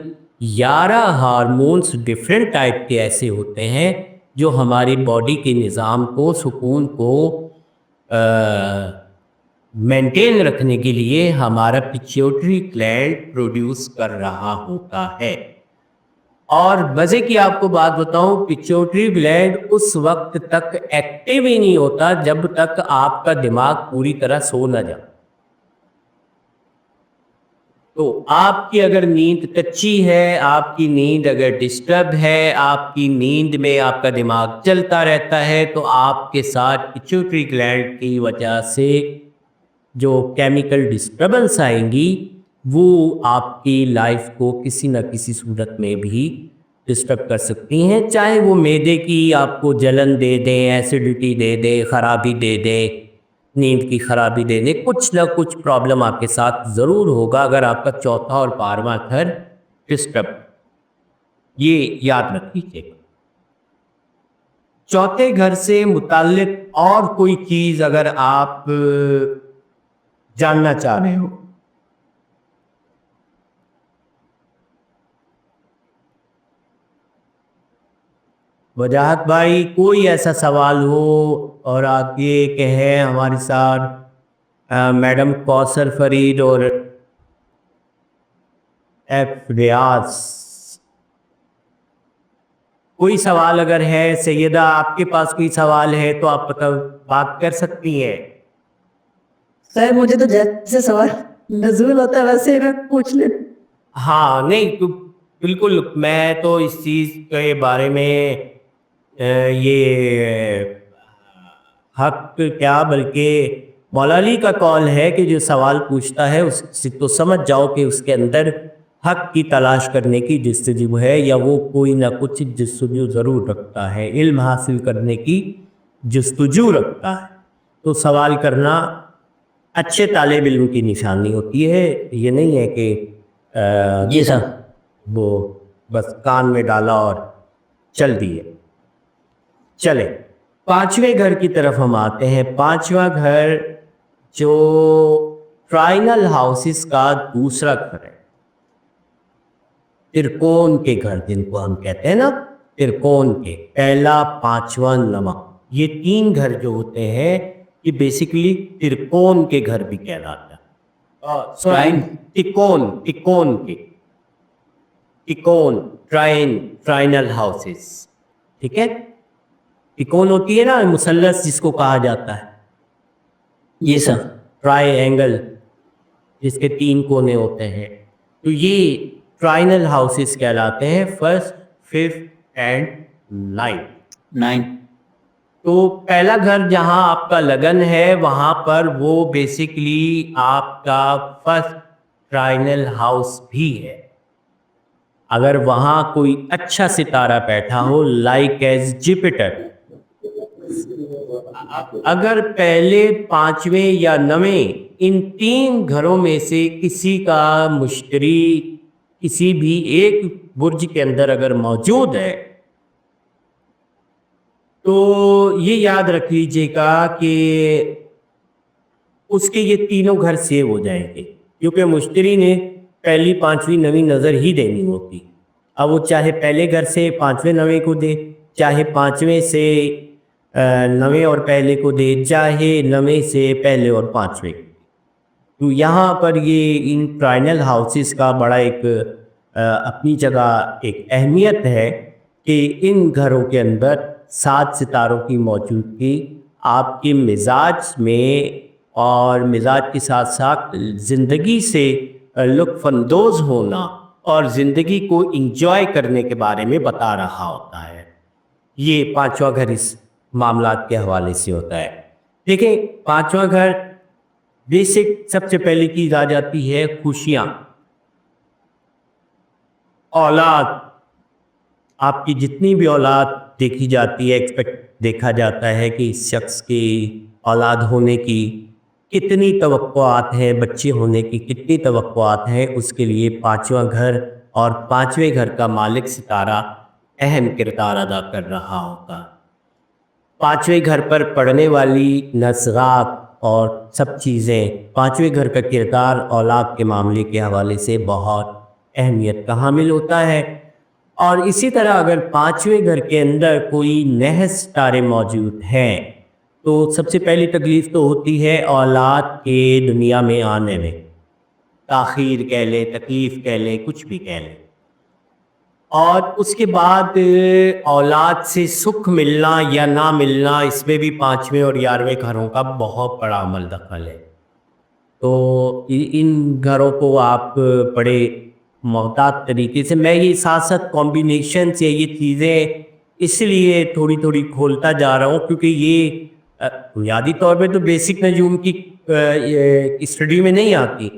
11 हार्मोन्स डिफरेंट टाइप के ऐसे होते हैं जो हमारी बॉडी के निज़ाम को, सुकून को मेंटेन रखने के लिए हमारा पिट्यूटरी ग्लैंड प्रोड्यूस कर रहा होता है। और मज़े की आपको बात बताऊं, पिट्यूटरी ग्लैंड उस वक्त तक एक्टिव ही नहीं होता जब तक आपका दिमाग पूरी तरह सो न जाए। तो आपकी अगर नींद कच्ची है, आपकी नींद अगर डिस्टर्ब है, आपकी नींद में आपका दिमाग चलता रहता है, तो आपके साथ पिट्यूटरी ग्लैंड की वजह से जो केमिकल डिस्टर्बेंस आएंगी वो आपकी लाइफ को किसी न किसी सूरत में भी डिस्टर्ब कर सकती हैं। चाहे वो मैदे की आपको जलन दे दें, एसिडिटी दे दें, खराबी दे दें, नींद की खराबी दे दें, कुछ ना कुछ प्रॉब्लम आपके साथ ज़रूर होगा अगर आपका चौथा और 12वां घर डिस्टर्ब, ये याद रख लीजिएगा। चौथे घर से मुताल्लिक और कोई चीज़ अगर आप जानना चाह रहे हो, वजाहत भाई, कोई ऐसा सवाल हो और आप ये कहें हमारे साथ मैडम कौसर फरीद और एफ रियाज, कोई सवाल अगर है, सैयदा आपके पास कोई सवाल है तो आप बात कर सकती हैं। सर मुझे तो जैसे सवाल नजूल होता है वैसे मैं पूछ ले। हाँ नहीं तो बिल्कुल, मैं तो इस चीज़ के बारे में ये हक क्या बल्कि मौलाली का कौल है कि जो सवाल पूछता है उससे तो समझ जाओ कि उसके अंदर हक की तलाश करने की जस्तजू है, या वो कोई ना कुछ जस्तजू ज़रूर रखता है, इल्म हासिल करने की जस्तजू रखता है। तो सवाल करना अच्छे तालिब इल्म की निशानी होती है, ये नहीं है कि जी सर। वो बस कान में डाला और चल दिए। चले 5वें घर की तरफ हम आते हैं। 5वां घर जो ट्राइनल हाउसेस का दूसरा घर है, त्रिकोण के घर जिनको हम कहते हैं ना, त्रिकोण के पहला, 5वां, 9वां, ये 3 घर जो होते हैं ये बेसिकली त्रिकोण के घर भी कहलाता है। त्रिकोण, त्रिकोण के, त्रिकोण, ट्राइनल हाउसेस, ठीक है। त्रिकोण होती है ना, मुसल्लस जिसको कहा जाता है, जी सर। ट्राइएंगल जिसके 3 कोने होते हैं, तो ये ट्राइनल हाउसेस कहलाते हैं, फर्स्ट, फिफ्थ एंड 9। 9। तो पहला घर जहां आपका लगन है वहां पर वो बेसिकली आपका फर्स्ट ट्राइनल हाउस भी है। अगर वहां कोई अच्छा सितारा बैठा हो, लाइक एज जुपिटर, अगर पहले, 5वें या 9वें इन 3 घरों में से किसी का मुश्तरी किसी भी एक बुर्ज के अंदर अगर मौजूद है, तो ये याद रख लीजिएगा कि उसके ये तीनों घर सेव हो जाएंगे, क्योंकि मुश्तरी ने पहली, 5वीं, 9वीं नज़र ही देनी होती। अब वो चाहे पहले घर से 5वें 9वें को दे, चाहे 5वें से 9वें और पहले को दे, चाहे 9वें से पहले और 5वें। तो यहाँ पर ये इन ट्राइनल हाउसेस का बड़ा एक अपनी जगह एक अहमियत है कि इन घरों के अंदर 7 सितारों की मौजूदगी आपके मिजाज में और मिजाज के साथ साथ ज़िंदगी से लुत्फ़अंदोज़ होना और ज़िंदगी को इंजॉय करने के बारे में बता रहा होता है। ये पांचवा घर इस मामलात के हवाले से होता है। देखिए, पांचवा घर बेसिक सबसे पहले चीज आ जाती है खुशियां, औलाद। आपकी जितनी भी औलाद देखी जाती है, एक्सपेक्ट देखा जाता है कि इस शख्स की औलाद होने की कितनी तवक्कुआत हैं, बच्चे होने की कितनी तवक्कुआत हैं, उसके लिए पांचवा घर और पांचवें घर का मालिक सितारा अहम किरदार अदा कर रहा होगा। पांचवें घर पर पड़ने वाली नज़रात और सब चीज़ें, पांचवें घर का किरदार औलाद के मामले के हवाले से बहुत अहमियत का हामिल होता है। और इसी तरह अगर पांचवें घर के अंदर कोई नहस तारे मौजूद हैं तो सबसे पहली तकलीफ़ तो होती है औलाद के दुनिया में आने में, ताख़ीर कह लें, तकलीफ़ कह लें, कुछ भी कह लें। और उसके बाद औलाद से सुख मिलना या ना मिलना, इसमें भी पांचवें और 11वें घरों का बहुत बड़ा अमल दखल है। तो इन घरों को आप बड़े मोहतात तरीके से, मैं ये साथ साथ कॉम्बिनेशन से ये चीज़ें इसलिए थोड़ी थोड़ी खोलता जा रहा हूँ क्योंकि ये बुनियादी तौर पे तो बेसिक नजूम की स्टडी में नहीं आती,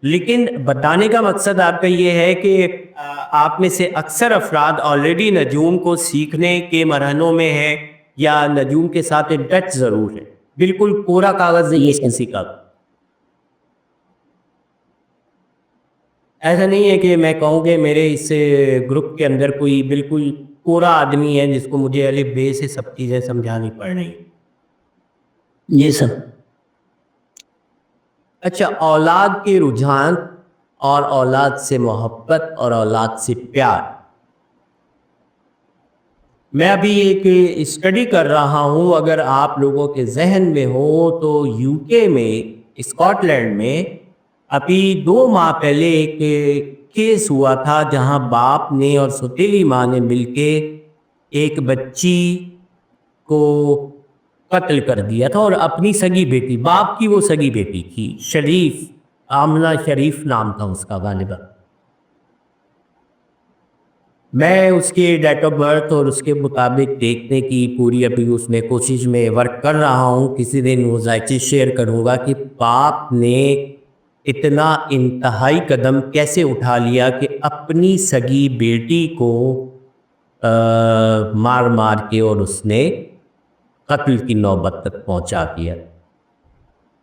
लेकिन बताने का मकसद आपका ये है कि आप में से अक्सर अफराद ऑलरेडी नजूम को सीखने के मरहलों में है या नजूम के साथ इन टच ज़रूर है। बिल्कुल कोरा कागज़ नहीं है किसी का। ऐसा नहीं है कि मैं कहूँ कि मेरे इस ग्रुप के अंदर कोई बिल्कुल कोरा आदमी है जिसको मुझे अलिफ बे से सब चीज़ें समझानी पड़ रही। ये सब अच्छा, औलाद के रुझान और औलाद से मोहब्बत और औलाद से प्यार। मैं अभी एक स्टडी कर रहा हूँ, अगर आप लोगों के जहन में हो तो यूके में, स्कॉटलैंड में अभी 2 माह पहले एक केस हुआ था जहाँ बाप ने और सौतेली माँ ने मिलके एक बच्ची को कत्ल कर दिया था और अपनी सगी बेटी, बाप की वो सगी बेटी थी, शरीफ, आमना शरीफ नाम था उसका गालिबा। मैं उसके डेट ऑफ बर्थ और उसके मुताबिक देखने की पूरी अभी उसमें कोशिश में वर्क कर रहा हूँ। किसी दिन वो जायचे शेयर करूँगा कि बाप ने इतना इंतहाई कदम कैसे उठा लिया कि अपनी सगी बेटी को मार मार के और उसने कत्ल की नौबत तक पहुंचा दिया।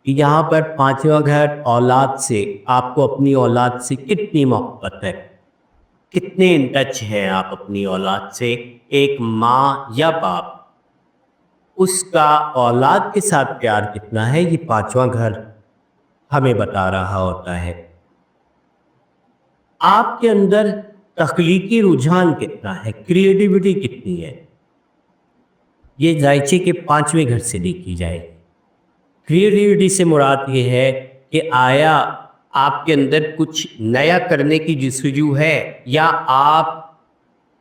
यहाँ पर पांचवा घर औलाद से, आपको अपनी औलाद से कितनी मोहब्बत है, कितने इन टच हैं आप अपनी औलाद से। एक माँ या बाप, उसका औलाद के साथ प्यार कितना है, ये पांचवा घर हमें बता रहा होता है। आपके अंदर तख्लीकी रुझान कितना है, क्रिएटिविटी कितनी है, ये जायचे के पांचवें घर से देखी जाए। क्रिएटिविटी से मुराद ये है कि आया आपके अंदर कुछ नया करने की जस्तजू है या आप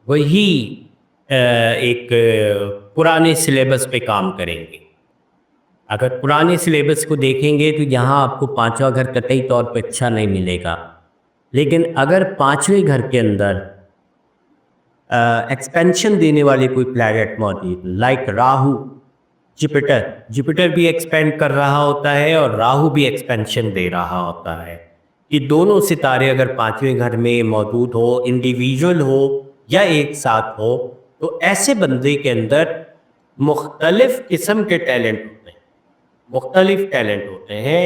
वही एक पुराने सिलेबस पे काम करेंगे। अगर पुराने सिलेबस को देखेंगे तो यहाँ आपको पांचवा घर कतई तौर पे अच्छा नहीं मिलेगा, लेकिन अगर पांचवें घर के अंदर एक्सपेंशन देने वाले कोई प्लैनेट मौजूद, लाइक राहु, जुपिटर भी एक्सपेंड कर रहा होता है और राहु भी एक्सपेंशन दे रहा होता है। ये दोनों सितारे अगर पांचवें घर में मौजूद हो, इंडिविजुअल हो या एक साथ हो, तो ऐसे बंदे के अंदर मुख्तलिफ किस्म के टैलेंट होते हैं, मुख्तलिफ टैलेंट होते हैं।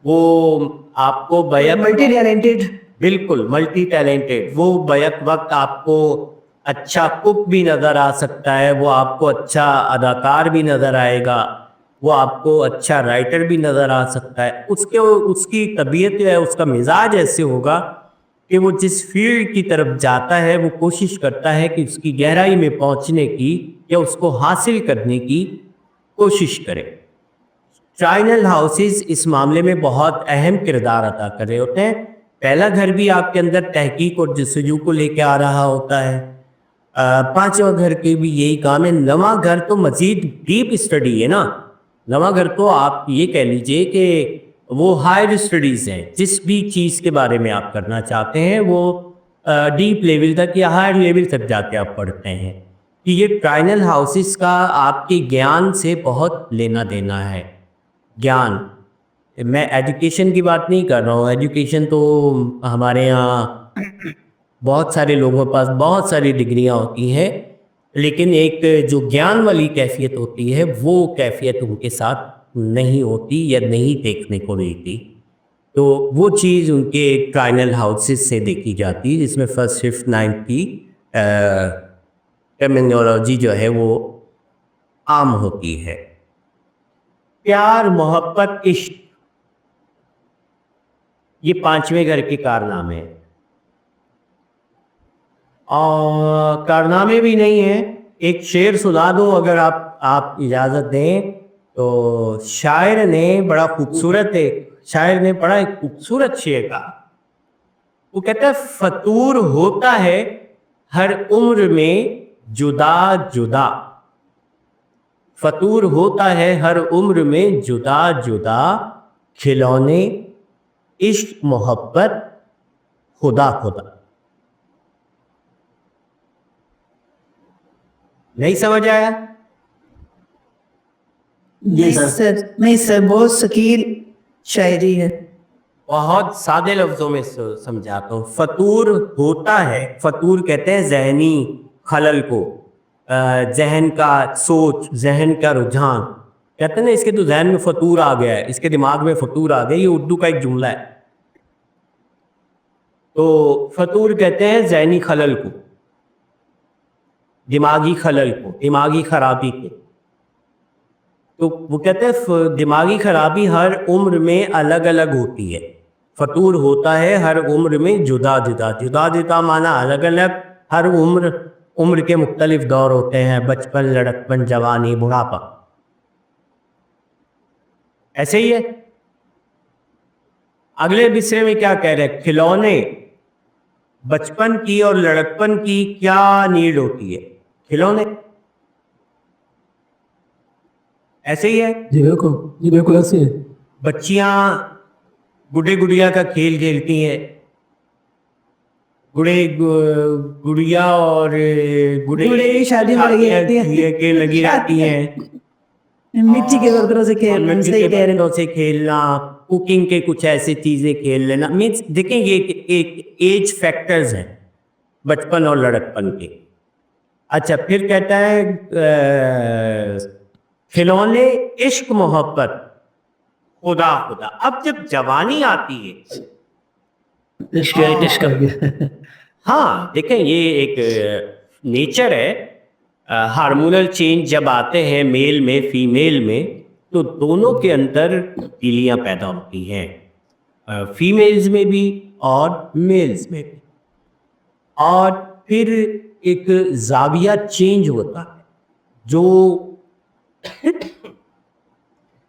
वो आपको मल्टी टैलेंटेड, बिल्कुल मल्टी टैलेंटेड, वो बैक वक्त आपको अच्छा कुक भी नज़र आ सकता है, वो आपको अच्छा अदाकार भी नज़र आएगा, वो आपको अच्छा राइटर भी नज़र आ सकता है। उसकी तबीयत जो है, उसका मिजाज ऐसे होगा कि वो जिस फील्ड की तरफ जाता है वो कोशिश करता है कि उसकी गहराई में पहुंचने की या उसको हासिल करने की कोशिश करे। ट्राइनल हाउसेस इस मामले में बहुत अहम किरदार अदा कर रहे होते हैं। पहला घर भी आपके अंदर तहकीक और जस्तजू को लेके आ रहा होता है, पांचवा घर के भी यही काम है। नवा घर तो मजीद डीप स्टडी है ना, नवा घर तो आप ये कह लीजिए कि वो हायर स्टडीज़ है। जिस भी चीज़ के बारे में आप करना चाहते हैं वो डीप लेवल तक या हायर लेवल तक जाके आप पढ़ते हैं। कि ये ट्राइनल हाउसेस का आपके ज्ञान से बहुत लेना देना है। ज्ञान, मैं एजुकेशन की बात नहीं कर रहा हूँ, एजुकेशन तो हमारे यहाँ बहुत सारे लोगों के पास बहुत सारी डिग्रियां होती हैं, लेकिन एक जो ज्ञान वाली कैफियत होती है वो कैफियत उनके साथ नहीं होती या नहीं देखने को मिलती। तो वो चीज़ उनके ट्राइनल हाउसेस से देखी जाती है, जिसमें फर्स्ट फिफ्थ नाइन्थ की टर्मिनोलॉजी जो है वो आम होती है। प्यार, मोहब्बत, इश्क, ये पांचवें घर के कारनामे हैं। और कारनामे भी नहीं है, एक शेर सुना दो अगर आप इजाज़त दें। तो शायर ने बड़ा एक खूबसूरत शेर कहा। वो कहता है, फतूर होता है हर उम्र में जुदा जुदा, फतूर होता है हर उम्र में जुदा जुदा, खिलौने इश्क मोहब्बत खुदा खुदा। नहीं समझ आया? नहीं सर, बहुत शकील शायरी है। बहुत सादे लफ्जों में समझाता हूँ। फतूर होता है, फतूर कहते हैं जहनी खलल को, जहन का सोच, जहन का रुझान। कहते हैं ना इसके तो जहन में फतूर आ गया है, इसके दिमाग में फतूर आ गया, ये उर्दू का एक जुमला है। तो फतूर कहते हैं जहनी खलल को, दिमागी खलल को, दिमागी खराबी को। तो वो कहते हैं दिमागी खराबी हर उम्र में अलग अलग होती है। फतूर होता है हर उम्र में जुदा जुदा, जुदा जुदा माना अलग अलग। हर उम्र के मुख्तलिफ दौर होते हैं, बचपन, लड़कपन, जवानी, बुढ़ापा, ऐसे ही है। अगले मिसरे में क्या कह रहे हैं? खिलौने, बचपन की और लड़कपन की क्या नीड होती है? खिलौने, ऐसे ही है। जी बिल्कुल ऐसे है। बच्चियां गुड्डे गुड़िया का खेल खेलती हैं, गुड़िया और गुड़े की शादी में लगी रहती है। लगी रहती हैं। मिट्टी के बर्तनों से खेलना, से खेलना, कुकिंग के कुछ ऐसे चीजें खेल लेना। मीन्स देखें ये एक एज फैक्टर्स हैं बचपन और लड़कपन के। अच्छा, फिर कहता है खिलौने इश्क मोहब्बत खुदा खुदा। अब जब जवानी आती है, हाँ देखें ये एक नेचर है। हार्मोनल चेंज जब आते हैं मेल में फीमेल में, तो दोनों के अंदर तब्दीलियाँ पैदा होती हैं, फीमेल्स में भी और मेल्स में भी। और फिर एक जाविया चेंज होता है। जो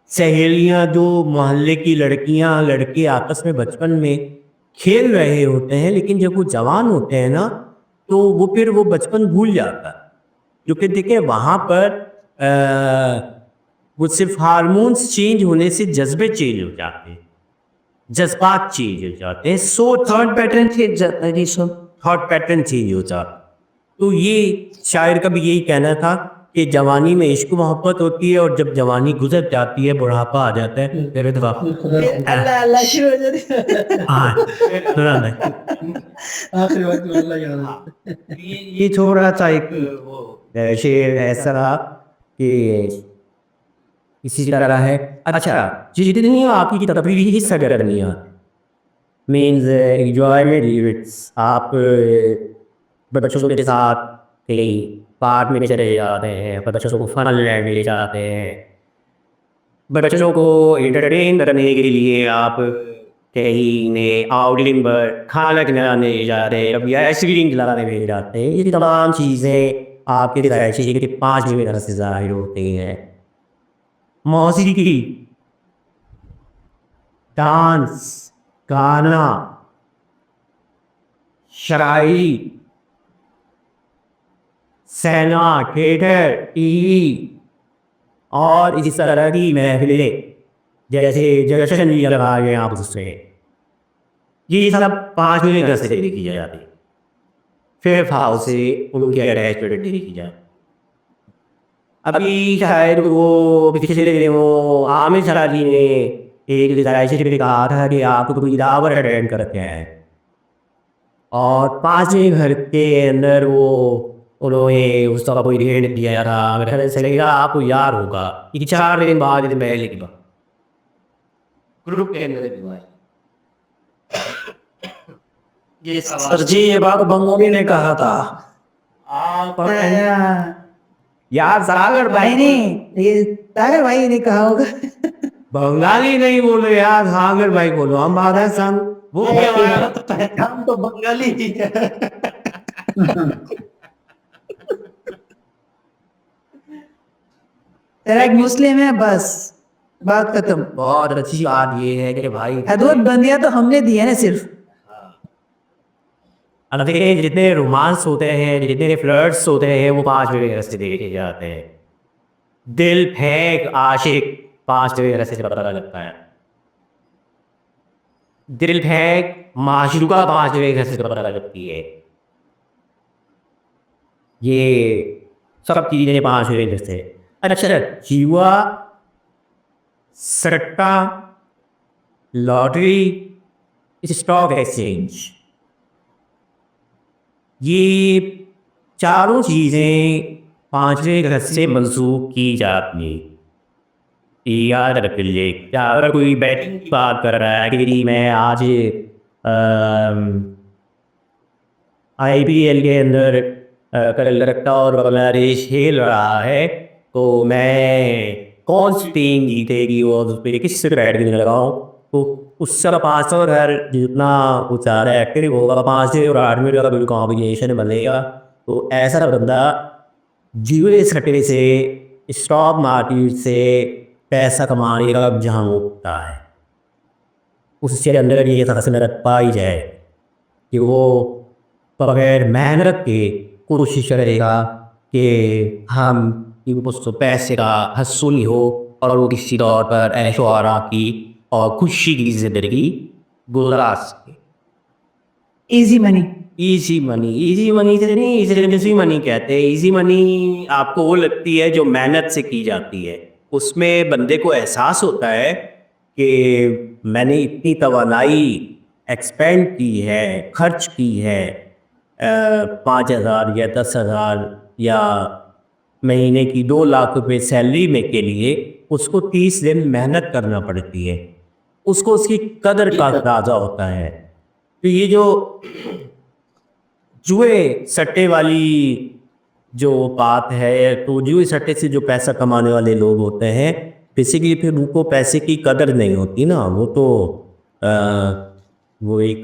सहेलियां, जो मोहल्ले की लड़कियां लड़के आपस में बचपन में खेल रहे होते हैं, लेकिन जब वो जवान होते हैं ना, तो वो फिर वो बचपन भूल जाता है। क्योंकि देखिए वहाँ पर वो सिर्फ हार्मोन्स चेंज होने से जज्बे चेंज हो जाते हैं, जज्बात चेंज हो जाते हैं, सोच, थॉट पैटर्न चेंज जाता है जी सर, थॉट पैटर्न चेंज हो जाता। तो ये शायर का भी यही कहना था कि जवानी में इश्क मोहब्बत होती है, और जब जवानी गुजर जाती है, बुढ़ापा आ जाता है, फिर अल्लाह अल्लाह शुरू हो जाती है। ये छोड़ा था एक वो शेर ऐसा रहा कि इसी तरह है। अच्छा, जितनी आपकी तफरीही हिस्सा करनी है, मीन्स एंजॉयमेंट, आप बच्चों के साथ कहीं पार्क में चले जाते हैं, बच्चों को फन लैंड ले जाते हैं, बच्चों को एंटरटेन करने के लिए आप कहीं ने आउटिंग पर खाना खिलाने जाते हैं, कभी आइसक्रीम खिलाने ले जाते हैं। ये तमाम चीज़ें आपके 5 मिनट से ज़ाहिर होती हैं। मौसीकी डांस, गाना, शायरी, सिनेमा, थिएटर, टीवी और इस तरह की महफिलें जैसे जश्न भी लगा गए आप उससे, ये सब 5वें घर से देखी जाती। फिर हाउस से उनके अटैचमेंट देखी जाए। अभी शायद वो पिछले दिनों आमिर सराजी ने एक रिसाइट में कहा था कि आप कोई दावत अटेंड करते हैं और 5वें घर के अंदर वो उन्होंने उसका कोई रेट दिया था। मेरे ख्याल से लगेगा आपको याद होगा कि 4 दिन बाद दिन पहले की बात ग्रुप के अंदर की बात। ये सर जी ये बात बंगोली ने कहा था। आप हाँ, यार सागर भाई नहीं नहीं, ये सागर भाई ने कहा होगा। बंगाली नहीं बोलो यार, सागर भाई बोलो। हम बाधा संग वो हम तो बंगाली ही है। तेरा एक मुस्लिम है, बस बात खत्म। बहुत अच्छी बात ये है कि भाई हदूद बंदियां तो हमने दी है ना सिर्फ। देखिए जितने रोमांस होते हैं, जितने फ्लर्ट्स होते हैं, वो 5वें घर से देखे जाते हैं। दिल फेंक आशिक 5वें घर से पता लगता है। दिल फेंक माशरूका 5वें घर से पता लगती है। ये सब चीजें 5वें घर से। अच्छा, जीवा, सट्टा, लॉटरी, स्टॉक एक्सचेंज, ये चारों चीजें 5वें घर से मंसूब की जाती हैं। याद रख लीजिए, अगर कोई बैटिंग की बात कर रहा है कि जी मैं आज IPL के अंदर कलकत्ता और बांग्लादेश खेल रहा है तो मैं कौन सी टीम जीतेगी और उस पर किस से बैट करने लगाऊँ, तो उसका 500 घर जितना वो ज़्यादा एक्टिव होगा 5 और 8 का कोई कॉम्बिनेशन बनेगा। तो ऐसा बंदा जुए सट्टे से, स्टॉक मार्केट से पैसा कमाने का जहाँ होता है, उसके अंदर ये खसलत पाई जाए कि वो बगैर मेहनत के कोशिश करेगा कि हम उसको पैसे का हसूल हो और वो किसी तौर पर ऐशो आराम की और खुशी की जिंदगी गुजार सके। Easy money. Easy money, easy money से नहीं, इजी मनी कहते हैं। इजी मनी आपको वो लगती है जो मेहनत से की जाती है। उसमें बंदे को एहसास होता है कि मैंने इतनी तवानाई एक्सपेंड की है, खर्च की है 5,000 या 10,000 या महीने की 2 लाख रुपए सैलरी में के लिए उसको 30 दिन मेहनत करना पड़ती है। उसको उसकी कदर का अंदाजा होता है। तो ये जो जुए सट्टे वाली जो बात है, तो जुए सट्टे से जो पैसा कमाने वाले लोग होते हैं बेसिकली फिर उनको पैसे की कदर नहीं होती ना। वो तो वो एक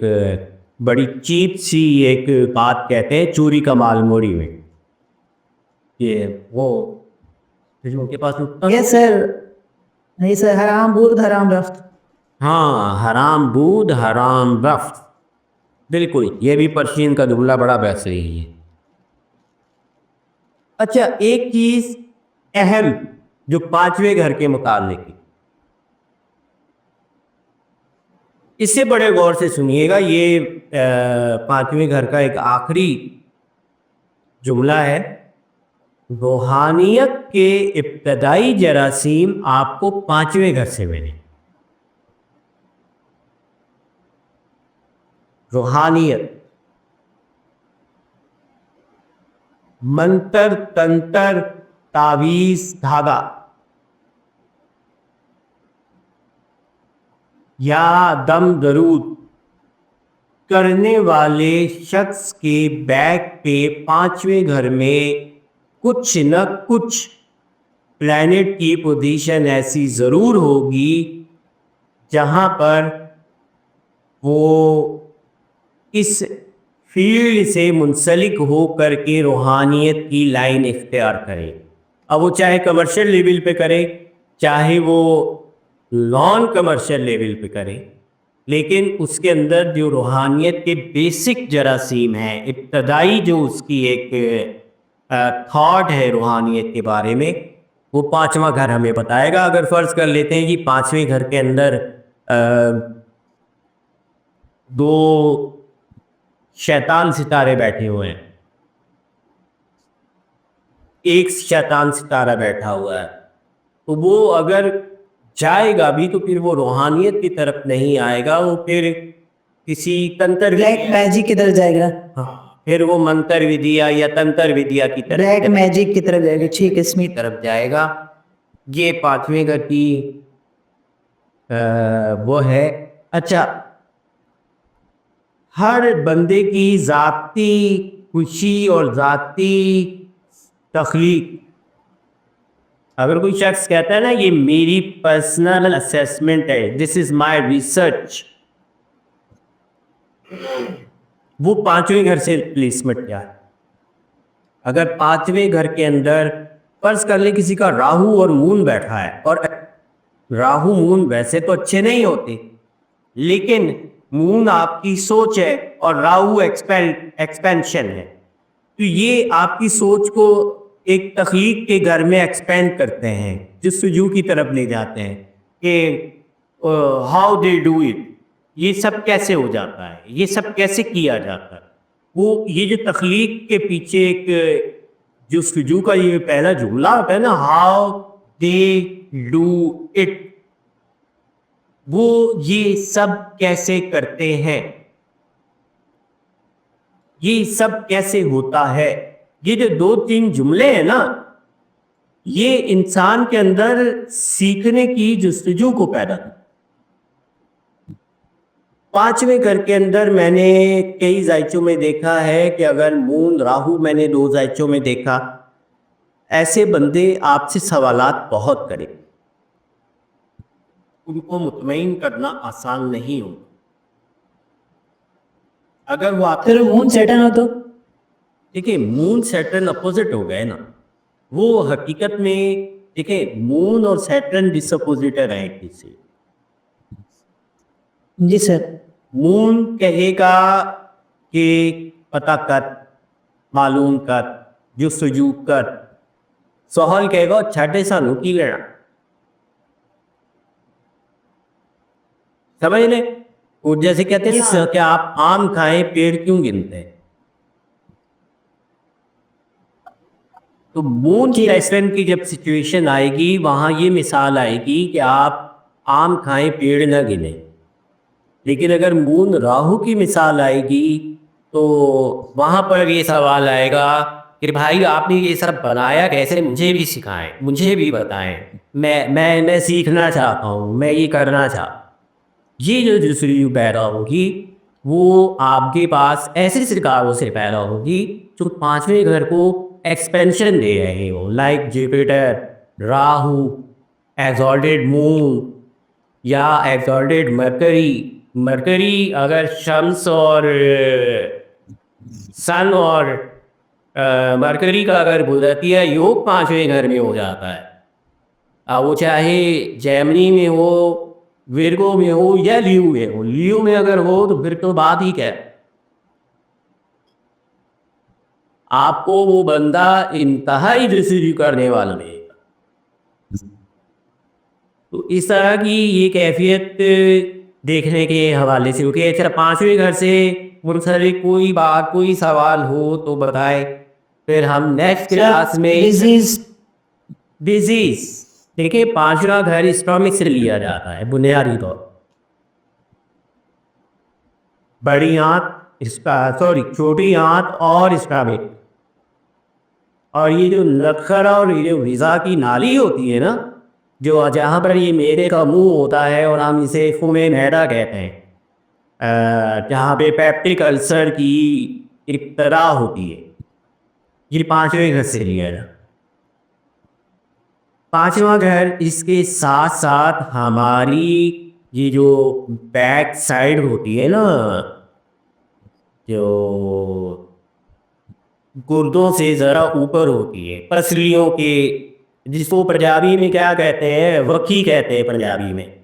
बड़ी चीप सी एक बात कहते हैं, चोरी का माल मोरी में। ये वो फिर उनके पास यस सर। नहीं सर, हराम बूद हराम रफ्त। हाँ, हराम बूद हराम रफ्त, बिल्कुल। ये भी पर्शियन का जुमला बड़ा बेहतरीन है। अच्छा, एक चीज अहम जो 5वें घर के मुताबिक, इससे बड़े गौर से सुनिएगा। ये 5वें घर का एक आखिरी जुमला है। रूहानियत के इब्तदाई जरासीम आपको 5वें घर से मिले। रूहानियत, मंतर तंत्र तावीज धागा या दम दरूद करने वाले शख्स के बैक पे 5वें घर में कुछ न कुछ प्लैनेट की पोजीशन ऐसी ज़रूर होगी जहाँ पर वो इस फील्ड से मुंसलिक हो करके रूहानियत की लाइन इख्तियार करे। अब वो चाहे कमर्शियल लेवल पे करे, चाहे वो नॉन कमर्शियल लेवल पे करें, लेकिन उसके अंदर जो रूहानियत के बेसिक जरासीम हैं, इब्तदाई जो उसकी एक थॉट है रूहानियत के बारे में, वो पांचवा घर हमें बताएगा। अगर फर्ज कर लेते हैं कि पांचवें घर के अंदर दो शैतान सितारे बैठे हुए हैं, एक शैतान सितारा बैठा हुआ है, तो वो अगर जाएगा भी तो फिर वो रूहानियत की तरफ नहीं आएगा, वो फिर किसी तंत्र ब्लैक मैजिक की तरफ जाएगा, हाँ, फिर वो मंत्र विद्या या तंत्र विद्या की तरफ ब्लैक मैजिक की तरफ जाएगा। ठीक है स्मिथ। तरफ जाएगा। ये पांचवें घर की वो है। अच्छा, हर बंदे की जाती खुशी और जाती तख्लीक, अगर कोई शख्स कहता है ना ये मेरी पर्सनल असेसमेंट है, दिस इज माय रिसर्च, वो पांचवें घर से प्लेसमेंट क्या है। अगर पांचवें घर के अंदर फर्ज कर ले किसी का राहु और मून बैठा है, और राहु मून वैसे तो अच्छे नहीं होते, लेकिन मून आपकी सोच है और राहु एक्सपेंशन है, तो ये आपकी सोच को एक तख्लीक के घर में एक्सपेंड करते हैं, जस्तजू की तरफ ले जाते हैं कि हाउ दे डू इट, ये सब कैसे हो जाता है, ये सब कैसे किया जाता है। वो ये जो तख्लीक के पीछे एक जस्तजू का ये पहला जुमला होता है ना, हाउ दे डू इट, वो ये सब कैसे करते हैं, ये सब कैसे होता है। ये जो दो तीन जुमले हैं ना, ये इंसान के अंदर सीखने की जस्तजू को पैदा करते। पांचवें घर के अंदर मैंने कई जायचों में देखा है कि अगर मून राहु, मैंने दो जायचों में देखा, ऐसे बंदे आपसे सवालात बहुत करें, उनको मुतमईन करना आसान नहीं हो। अगर वो आप फिर मून सेटन हो तो देखिए, मून सैटर्न अपोजिट हो गए ना, वो हकीकत में देखिए मून और सैटर्न डिसअपोजिटर हैं एक दूसरे। जी सर। मून कहेगा कि पता कर, मालूम कर, जुस्तजू कर, सोहल कहेगा छाटे सानू की लेना, समझ ले। और जैसे कहते हैं कि आप आम खाएं पेड़ क्यों गिनते हैं, तो मून की रेस्टोरेंट की जब सिचुएशन आएगी वहां ये मिसाल आएगी कि आप आम खाएं पेड़ न गिने। लेकिन अगर मून राहु की मिसाल आएगी तो वहां पर ये सवाल आएगा कि भाई आपने ये सब बनाया कैसे, मुझे भी सिखाएं, मुझे भी बताएं, मैं सीखना चाहता हूँ, मैं ये करना चाहता। ये जो दूसरी पैदा होगी वो आपके पास ऐसे सितारों से पैदा होगी जो पांचवें घर को एक्सपेंशन दे रहे हो, like Jupiter, Rahu, exalted moon या एक्सॉल्टेड मरकरी। मरकरी अगर शम्स और सन और मरकरी का अगर गुजरती है योग पांचवें घर में हो जाता है, वो चाहे जैमनी में हो, विर्गो में हो या लियो में हो। लियो में अगर हो तो फिर तो बात ही क्या है, आपको वो बंदा इंतहाई रिसीव करने वाला नहीं। तो इस तरह की ये कैफियत देखने के हवाले से, क्योंकि अच्छा पांचवें घर से मुंसलिक कोई बात, कोई सवाल हो तो बताए, फिर हम नेक्स्ट क्लास में डिजीज देखिए। पांचवा घर स्टॉमिक से लिया जाता है बुनियादी तौर, बड़ी आंत, सॉरी छोटी आंत और स्टॉमिक, और ये जो नखरा और ये जो विजा की नाली होती है ना, जो जहाँ पर ये मेरे का मुंह होता है और हम इसे फुमे मैदा कहते हैं, जहाँ पे पेप्टिक अल्सर की इब्तदा होती है, ये पांचवें घर से लिया है। पांचवा घर इसके साथ साथ हमारी ये जो बैक साइड होती है ना, जो गुर्दों से जरा ऊपर होती है, पसलियों के, जिसको पंजाबी में क्या कहते हैं, वकी कहते हैं पंजाबी में,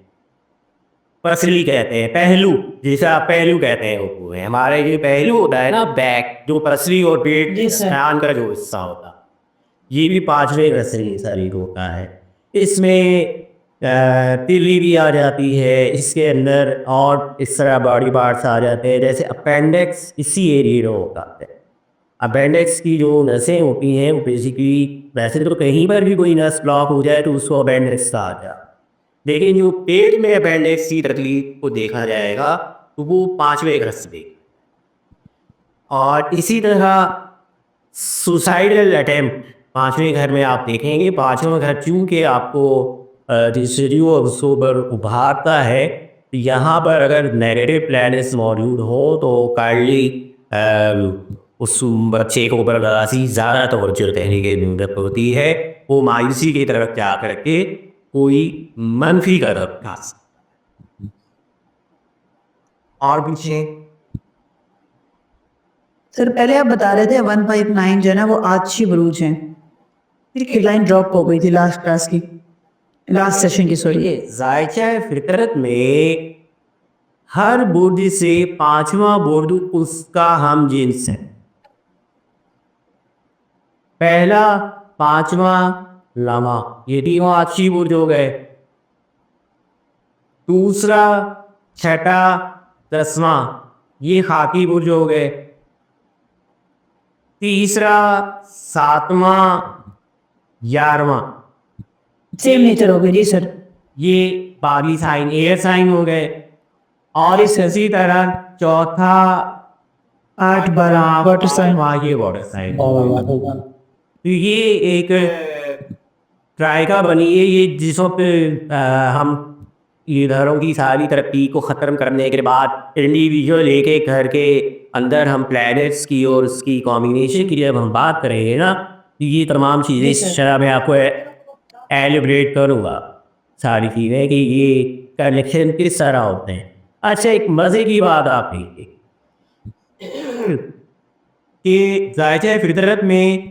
पसली कहते हैं, पहलू, जिसे आप पहलू कहते हैं वो है। हमारे ये पहलू होता है ना, बैक, जो पसली और पेट जी सर। कान का जो हिस्सा होता है, ये भी पांचवें घर से शरीर होता है। इसमें तिल्ली भी आ जाती है इसके अंदर, और इस तरह बॉडी पार्ट्स आ जाते हैं। जैसे अपेंडिक्स इसी एरिया में होता है। अपेंडिक्स की जो नसें होती हैं वो बेसिकली, वैसे तो कहीं पर भी कोई नस ब्लॉक हो जाए तो उसको अपेंडिक्स कहा जाता है, लेकिन जो पेट में अपेंडिक्स की तकलीफ को देखा जाएगा तो वो पांचवें घर से। और इसी तरह सुसाइडल अटेम्प्ट पांचवें घर में आप देखेंगे। पांचवें घर चूंकि आपको रिसिड्यू सोबर उभारता है, तो यहाँ पर अगर नेगेटिव प्लैनेट्स मौजूद हो तो काइंडली उस बच्चे को ऊपर लगासी ज़्यादा तवज्जो देने की जरूरत होती है। वो मायूसी की तरफ जा करके कोई मनफी कदम उठा सकता है। और पीछे सर पहले आप बता रहे थे 159 जो है ना वो आछी बुरूज हैं, फिर एक लाइन ड्रॉप हो गई थी लास्ट क्लास की, लास्ट सेशन की, सॉरी। ये जायचा फितरत में हर बुर्ज से पांचवा बुर्ज उसका हम जिन्स है। पहला, पांचवा, लामा, ये तीनों अच्छी बुर्ज हो गए। दूसरा, छठा, दसवां, ये खाकी बुर्ज हो गए। तीसरा, सातवां, 11वां, सेम नेचर हो गई जी सर। ये बागी साइन, एयर साइन हो गए। और इसी तरह चौथा, 8 12 वाटर साइन। ये वाटर साइन। तो ये एक ट्राइका बनी है, ये जिसों पे हम इधरों की सारी तरक्की को ख़त्म करने के बाद इंडिविजुअल एक एक घर के अंदर हम प्लैनेट्स की और उसकी कॉम्बिनेशन की जब हम बात करेंगे ना, तो ये तमाम चीज़ें इस तरह मैं आपको एलिब्रेट करूँगा सारी चीज़ें कि ये कनेक्शन किस तरह होते हैं। अच्छा, एक मज़े की बात आप देखिए कि जायचा फितरत में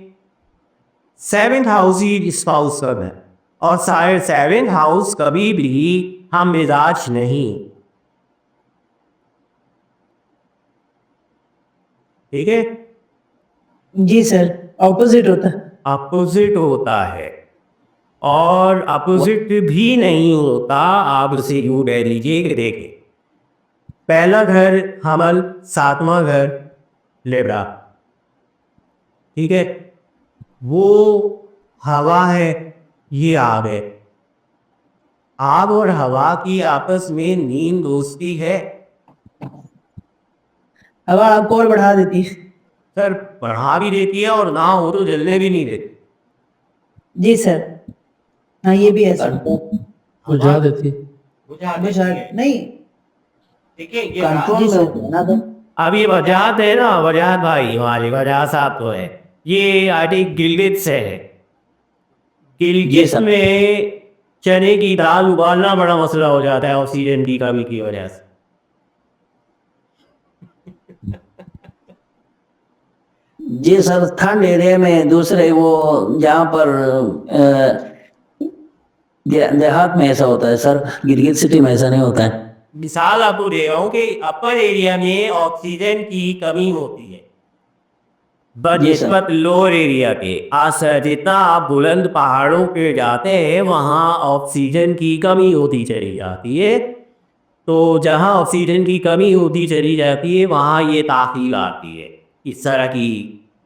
7th हाउस ही स्पाउस सब है, और शायद 7th हाउस कभी भी हम मिजाज नहीं, ठीक है, जी सर, ऑपोजिट होता है। अपोजिट होता है। और अपोजिट भी नहीं होता, आप उसे यूं कह लीजिए कि देखिए, पहला घर हमल, सातवां घर लिब्रा, ठीक है, वो हवा है, ये आग है। आग और हवा की आपस में नींद दोस्ती है। हवा आपको और बढ़ा देती है। सर बढ़ा भी देती है और ना हो तो जलने भी नहीं देती। जी सर, हाँ ये भी है सर। बुझा देती। नहीं, देखिए ये कंट्रोल में होता है ना सर। अब ये वजाहत है ना, वजाहत भाई हमारी वजाहत साहब तो है, ये आई थिंक गिलगित से है। गिलगित में चने की दाल उबालना बड़ा मसला हो जाता है ऑक्सीजन की कमी की वजह से। जी सर, ठंड एरिया में दूसरे वो जहाँ पर देहात में ऐसा होता है सर, गिलगित सिटी में ऐसा नहीं होता है। मिसाल आपको दे रहा हूँ कि अपर एरिया में ऑक्सीजन की कमी होती है बनिस्बत लोअर एरिया के। जितना आप बुलंद पहाड़ों पे जाते हैं वहाँ ऑक्सीजन की कमी होती चली जाती है। तो जहाँ ऑक्सीजन की कमी होती चली जाती है वहाँ ये ताख़ीर आती है, इस तरह की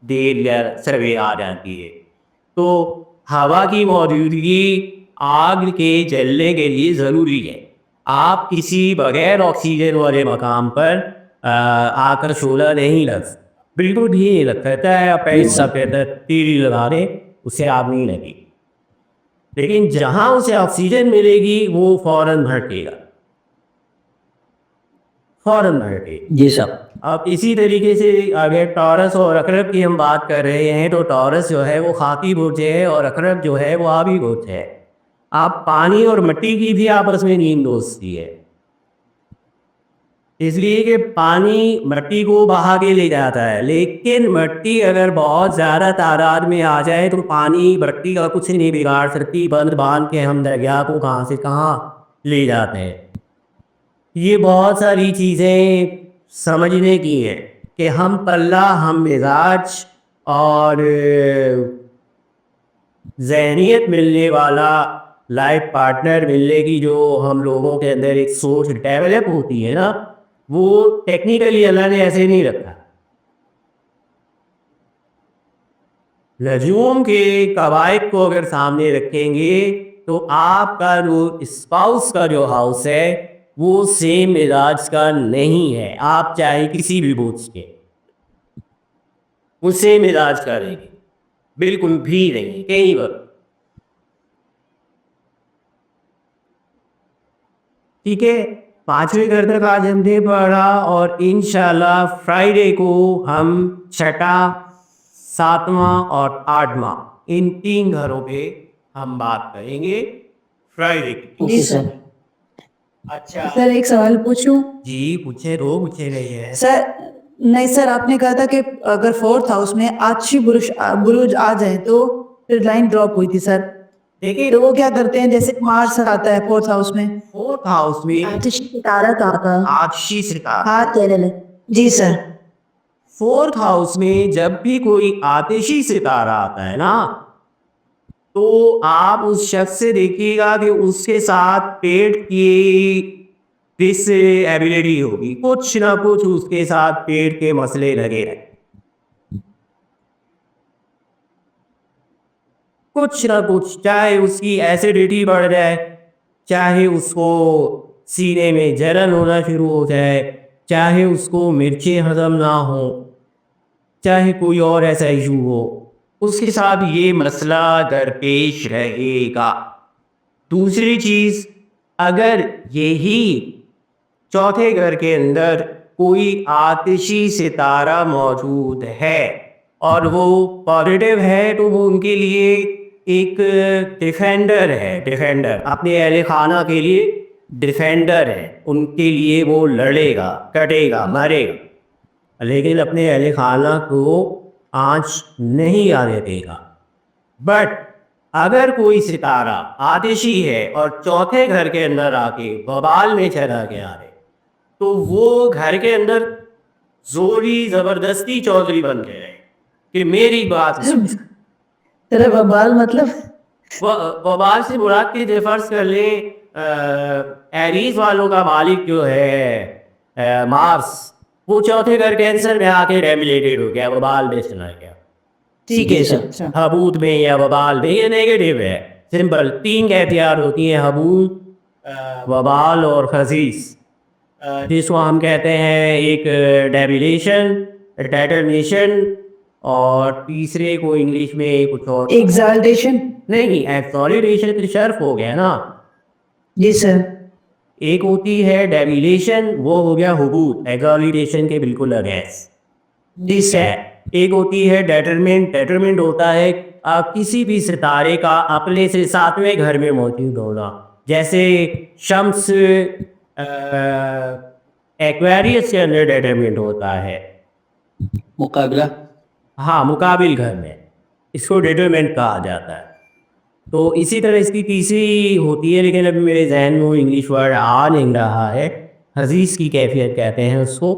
देर या सर्वे आ जाती है। तो हवा की मौजूदगी आग के जलने के लिए ज़रूरी है। आप किसी बगैर ऑक्सीजन वाले मकाम पर आकर शोला नहीं लग सकते, बिल्कुल भी नहीं लग सकता है। आप ऐसा कहता है तीली लगा दें, उससे आग नहीं लगी, लेकिन जहाँ उसे ऑक्सीजन मिलेगी वो फौरन भड़केगा, फौरन भड़केगा। जी साहब। अब इसी तरीके से अगर टॉरस और अकरब की हम बात कर रहे हैं तो टॉरस जो है वो खाकी बुर्ज है और अकरब जो है वो आबी बुर्ज है। आप पानी और मिट्टी की भी आपस में नींद दोस्ती है, इसलिए कि पानी मिट्टी को बहा के ले जाता है, लेकिन मिट्टी अगर बहुत ज़्यादा तादाद में आ जाए तो पानी मिट्टी का कुछ नहीं बिगाड़ सकती। बंद बांध के हम दरिया को कहाँ से कहाँ ले जाते हैं। ये बहुत सारी चीज़ें समझने की हैं कि हम पल्ला, हम मिजाज और जहनीत मिलने वाला, लाइफ पार्टनर मिलने की जो हम लोगों के अंदर एक सोच डेवलप होती है ना, वो टेक्निकली अल्लाह ने ऐसे नहीं रखा। नजूम के कवायद को अगर सामने रखेंगे तो आपका जो स्पाउस का जो हाउस है वो सेम मिजाज का नहीं है। आप चाहे किसी भी बोझ के वो सेम मिजाज का रहेंगे, बिल्कुल भी नहीं कहीं पर। ठीक है, पांचवें घर तक आज हमने पढ़ा और इंशाल्लाह फ्राइडे को हम छठा, सातवां और आठवां इन 3 घरों पे हम बात करेंगे फ्राइडे की। जी सर। अच्छा सर एक सवाल पूछूं? जी, पूछे दो, पूछे नहीं है। सर नहीं सर, आपने कहा था कि अगर फोर्थ हाउस में आछी बुरुज बुरुज आ जाए तो फिर लाइन ड्रॉप हुई थी सर। देखिए, तो वो क्या करते हैं, जैसे मार्स आता है फोर्थ हाउस में, फोर्थ हाउस में आतिशी सितारा कहाँ का? आक्षी सितारा। हाथ तेरे ले। जी सर। फोर्थ हाउस में जब भी कोई आतिशी सितारा आता है ना, तो आप उस शख्स से देखिएगा कि उसके साथ पेट की डिसएबिलिटी होगी, कुछ ना कुछ उसके साथ पेट के मसले लगे रहे, कुछ ना कुछ, चाहे उसकी एसिडिटी बढ़ जाए, चाहे उसको सीने में जलन होना शुरू हो जाए, चाहे उसको मिर्चें हजम ना हो, चाहे कोई और ऐसा इशू हो, उसके साथ ये मसला दरपेश रहेगा। दूसरी चीज, अगर यही चौथे घर के अंदर कोई आतिशी सितारा मौजूद है और वो पॉजिटिव है, तो वो उनके लिए एक डिफेंडर है। डिफेंडर अपने अहले खाना के लिए डिफेंडर है, उनके लिए वो लड़ेगा, कटेगा, मरेगा, लेकिन अपने अहले खाना को आँच नहीं आने देगा। बट अगर कोई सितारा आतिशी है और चौथे घर के अंदर आके बवाल में चला गया है, तो वो घर के अंदर जोरी जबरदस्ती चौधरी बन गए कि मेरी बात सुन। तेरा बबाल मतलब? वबाल से मुराद के फर्ज कर ले, एरीज वालों का मालिक जो है मार्स, वो चौथे घर कैंसर में आके रेमिलेटेड हो गया, वबाल में चला गया। ठीक है सर। हबूत में या वबाल में, ये नेगेटिव है। सिंपल 3 कैफियत होती हैं, हबूत, वबाल और खसीस, जिसको हम कहते हैं एक डेबिलेशन, डेटर्नेशन, और तीसरे को इंग्लिश में कुछ और एग्जाल्टेशन। नहीं, एक्सोलिडेशन तो शर्फ हो गया ना। जी सर। एक होती है डेबिलेशन, वो हो गया हुबूत, एक्सोलिडेशन के बिल्कुल अगेंस्ट। जी सर। एक होती है डेटरमेंट। डेटरमेंट होता है किसी भी सितारे का अपने से 7वें घर में मौजूद होना, जैसे शम्स एक्वेरियस के अंदर डेटरमेंट होता है। मुकाबला। हाँ, मुकाबिल घर में इसको डेटरमेंट कहा जाता है। तो इसी तरह इसकी तीसरी होती है, लेकिन अभी मेरे जहन में वो इंग्लिश वर्ड आ नहीं रहा है, हजीज की कैफियत कहते हैं उसको।